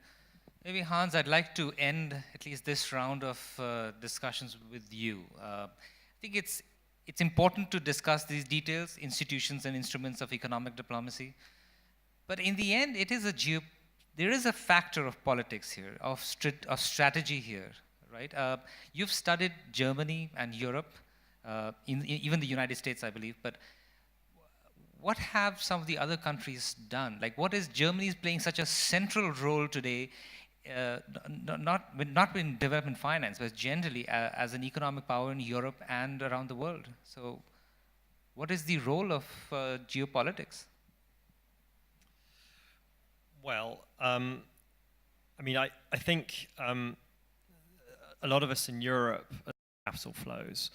maybe, Hans, I'd like to end at least this round of discussions with you. I think it's important to discuss these details, institutions and instruments of economic diplomacy. But in the end, there is a factor of politics here, of strategy here, right? You've studied Germany and Europe, even the United States, I believe, but what have some of the other countries done? Like, what is Germany playing such a central role today, not in development finance, but generally as an economic power in Europe and around the world? So what is the role of geopolitics? Well, I mean, I think a lot of us in Europe are capital flows.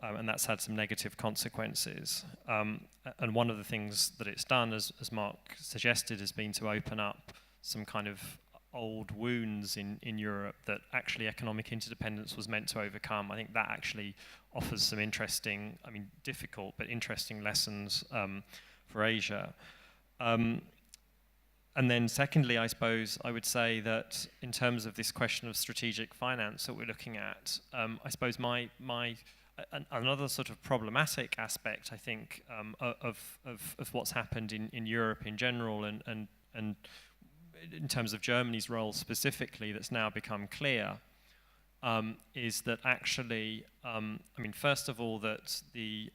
And that's had some negative consequences. And one of the things that it's done, as Mark suggested, has been to open up some kind of old wounds in Europe that actually economic interdependence was meant to overcome. I think that actually offers some interesting, I mean, difficult, but interesting lessons for Asia. And then secondly, I suppose I would say that in terms of this question of strategic finance that we're looking at, I suppose another sort of problematic aspect, I think, of what's happened in Europe in general and in terms of Germany's role specifically that's now become clear, is that actually, I mean, first of all, that the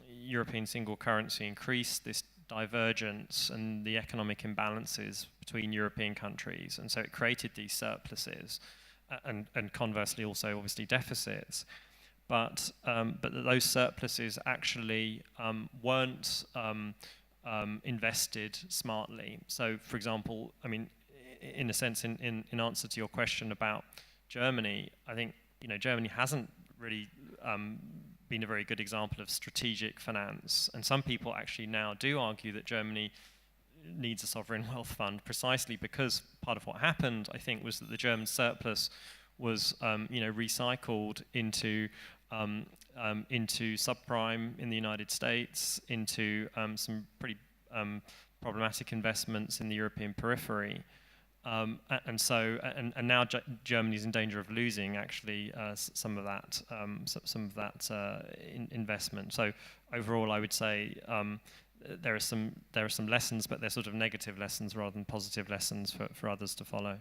European single currency increased this divergence and the economic imbalances between European countries, and so it created these surpluses and conversely also obviously deficits. But those surpluses actually weren't invested smartly. So, for example, I mean, in a sense, in answer to your question about Germany, I think Germany hasn't really been a very good example of strategic finance. And some people actually now do argue that Germany needs a sovereign wealth fund precisely because part of what happened, I think, was that the German surplus was recycled into subprime in the United States, into some pretty problematic investments in the European periphery, and now Germany's in danger of losing actually some of that investment. So overall, I would say there are some lessons, but they're sort of negative lessons rather than positive lessons for others to follow.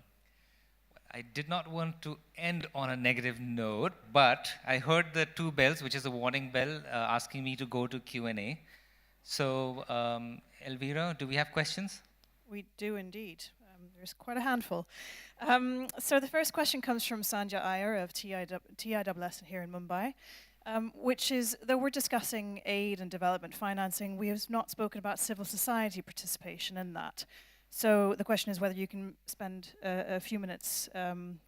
I did not want to end on a negative note, but I heard the two bells, which is a warning bell, asking me to go to Q&A. So, Elvira, do we have questions? We do indeed. There's quite a handful. So the first question comes from Sanja Iyer of TISS here in Mumbai, which is, though we're discussing aid and development financing, we have not spoken about civil society participation in that. So the question is whether you can spend a few minutes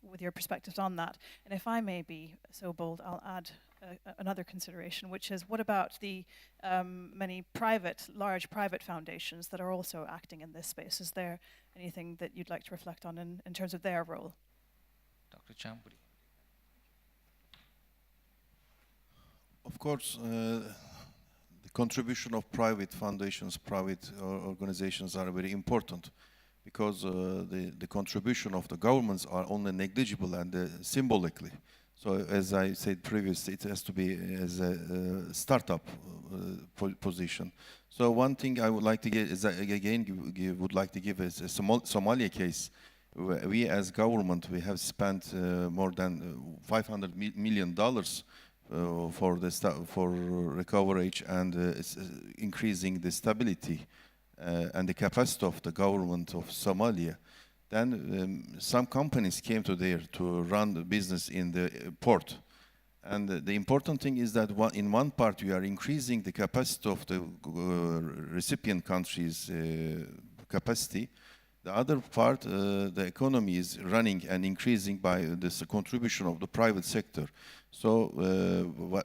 with your perspectives on that. And if I may be so bold, I'll add another consideration, which is what about the many large private foundations that are also acting in this space? Is there anything that you'd like to reflect on in terms of their role? Dr. Champuri. Of course, the contribution of private foundations, private organizations are very important because the contribution of the governments are only negligible and symbolically. So as I said previously, it has to be as a startup position. So one thing I would like to give is would like to give is a Somalia case. We as government, we have spent more than $500 million for recovery and increasing the stability and the capacity of the government of Somalia. Then some companies came to there to run the business in the port. And the important thing is that in one part we are increasing the capacity of the recipient countries' capacity. The other part, the economy is running and increasing by this contribution of the private sector. So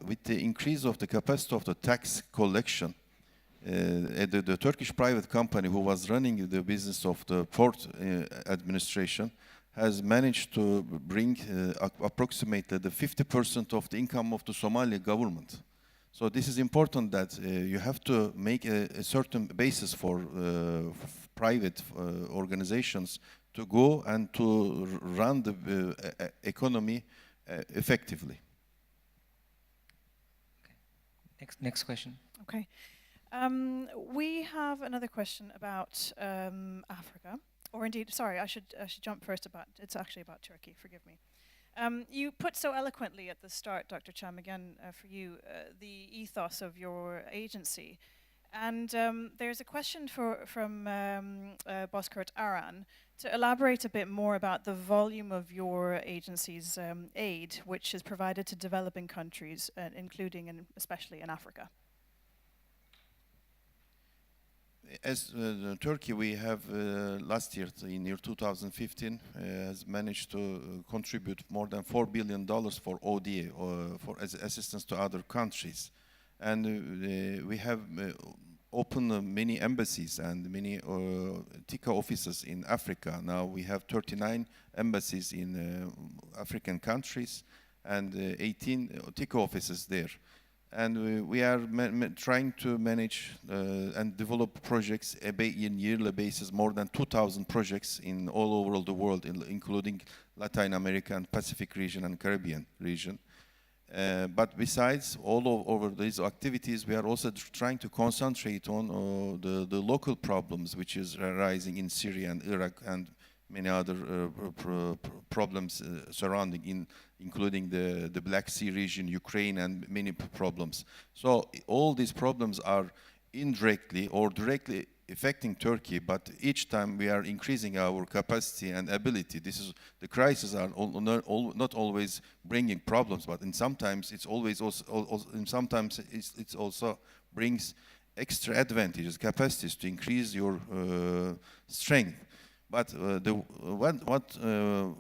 with the increase of the capacity of the tax collection, the Turkish private company who was running the business of the port administration has managed to bring approximately the 50% of the income of the Somali government. So this is important that you have to make a certain basis for private organizations to go and to run the economy effectively. Okay. Next question. Okay. We have another question about Africa, or indeed, sorry, I should jump first it's actually about Turkey, forgive me. You put so eloquently at the start, Dr. Cham, again for you, the ethos of your agency. And there's a question from Bozkurt Aran to elaborate a bit more about the volume of your agency's aid, which is provided to developing countries, including and especially in Africa. As Turkey, we have last year, in year 2015, has managed to contribute more than $4 billion for ODA, or as assistance to other countries. And we have opened many embassies and many TİKA offices in Africa. Now we have 39 embassies in African countries and 18 TİKA offices there. And we are trying to manage and develop projects in yearly basis, more than 2,000 projects in all over the world, including Latin America and Pacific region and Caribbean region. But besides all over these activities, we are also trying to concentrate on the local problems which is arising in Syria and Iraq and many other problems surrounding, including the Black Sea region, Ukraine, and many problems. So all these problems are indirectly or directly affecting Turkey, but each time we are increasing our capacity and ability. The crises are not always bringing problems, but sometimes it's always sometimes it also brings extra advantages, capacities to increase your strength. But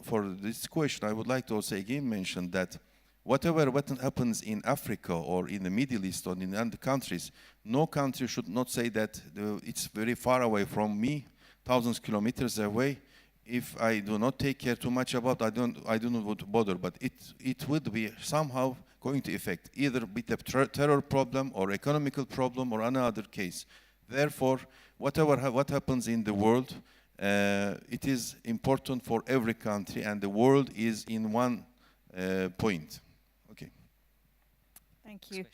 for this question, I would like to also again mention that what happens in Africa or in the Middle East or in other countries, no country should not say that it's very far away from me, thousands of kilometers away. If I do not take care too much about, I do not bother. But it would be somehow going to affect either with a terror problem or economical problem or another case. Therefore, what happens in the world, it is important for every country, and the world is in one point. Okay. Thank you.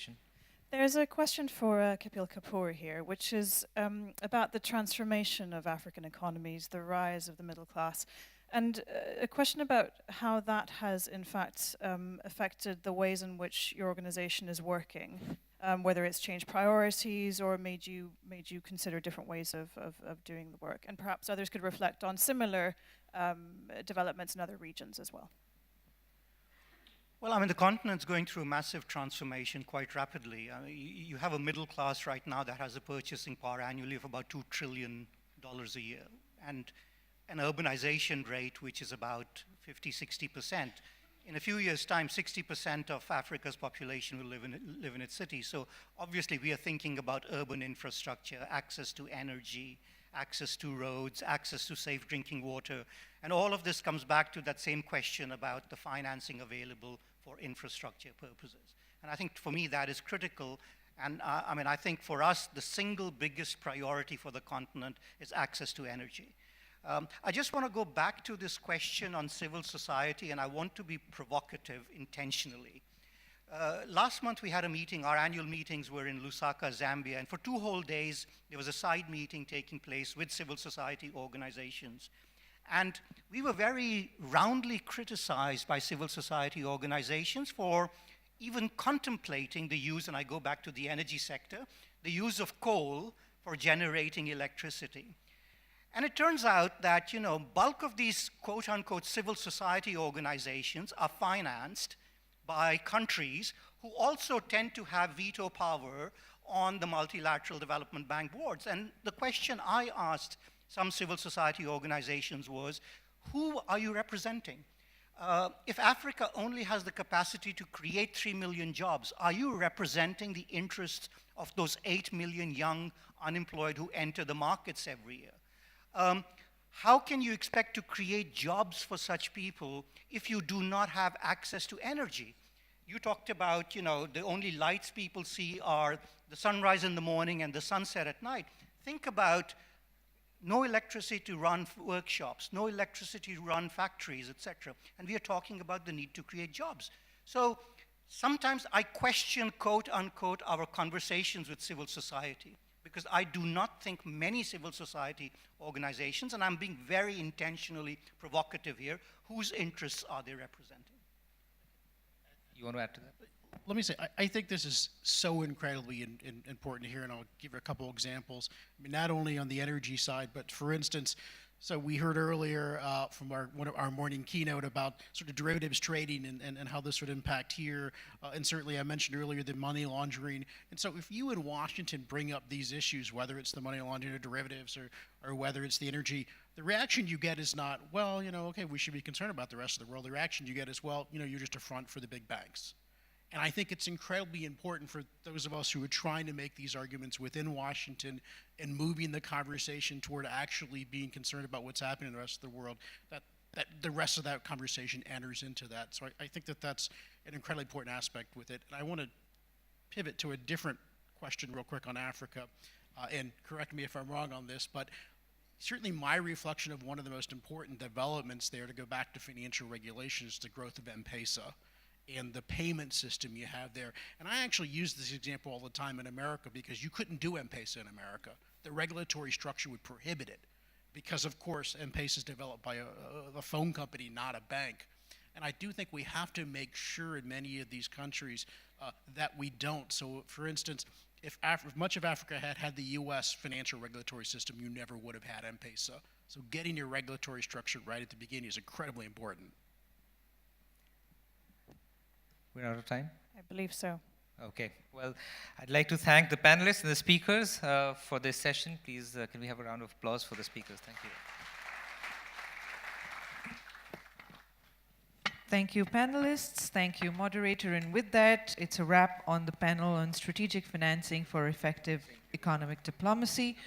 There's a question for Kapil Kapoor here, which is about the transformation of African economies, the rise of the middle class, and a question about how that has, in fact, affected the ways in which your organization is working, whether it's changed priorities or made you consider different ways of doing the work. And perhaps others could reflect on similar developments in other regions as well. Well, I mean, the continent's going through a massive transformation quite rapidly. I mean, you have a middle class right now that has a purchasing power annually of about $2 trillion a year. and an urbanization rate which is about 50–60%. In a few years' time, 60% of Africa's population will live in its cities. So obviously, we are thinking about urban infrastructure, access to energy, access to roads, access to safe drinking water. And all of this comes back to that same question about the financing available for infrastructure purposes. And I think for me, that is critical. And I mean, I think for us, the single biggest priority for the continent is access to energy. I just want to go back to this question on civil society, and I want to be provocative intentionally. Last month we had a meeting, our annual meetings were in Lusaka, Zambia, and for 2 whole days there was a side meeting taking place with civil society organizations. And we were very roundly criticized by civil society organizations for even contemplating the use, and I go back to the energy sector, the use of coal for generating electricity. And it turns out that, bulk of these quote-unquote civil society organizations are financed by countries who also tend to have veto power on the multilateral development bank boards. And the question I asked some civil society organizations was, who are you representing? If Africa only has the capacity to create 3 million jobs, are you representing the interests of those 8 million young unemployed who enter the markets every year? How can you expect to create jobs for such people if you do not have access to energy? You talked about, the only lights people see are the sunrise in the morning and the sunset at night. Think about no electricity to run workshops, no electricity to run factories, etc. And we are talking about the need to create jobs. So sometimes I question, quote unquote, our conversations with civil society, because I do not think many civil society organizations, and I'm being very intentionally provocative here, whose interests are they representing? You want to add to that? Let me say, I think this is so incredibly important here, and I'll give you a couple examples. I mean, not only on the energy side, but for instance, so we heard earlier from one of our morning keynote about sort of derivatives trading and how this would impact here. And certainly I mentioned earlier the money laundering. And so if you in Washington bring up these issues, whether it's the money laundering or derivatives or whether it's the energy, the reaction you get is not, well, okay, we should be concerned about the rest of the world. The reaction you get is, well, you're just a front for the big banks. And I think it's incredibly important for those of us who are trying to make these arguments within Washington and moving the conversation toward actually being concerned about what's happening in the rest of the world, that the rest of that conversation enters into that. So I think that that's an incredibly important aspect with it. And I want to pivot to a different question real quick on Africa, and correct me if I'm wrong on this, but certainly my reflection of one of the most important developments there, to go back to financial regulation, is the growth of M-Pesa and the payment system you have there. And I actually use this example all the time in America because you couldn't do M-Pesa in America. The regulatory structure would prohibit it because, of course, M-Pesa is developed by a phone company, not a bank. And I do think we have to make sure in many of these countries that we don't. So, for instance, if much of Africa had the U.S. financial regulatory system, you never would have had M-Pesa. So getting your regulatory structure right at the beginning is incredibly important. We're out of time? I believe so. Okay. Well, I'd like to thank the panelists and the speakers for this session. Please, can we have a round of applause for the speakers? Thank you. Thank you, panelists. Thank you, moderator. And with that, it's a wrap on the panel on strategic financing for effective economic diplomacy.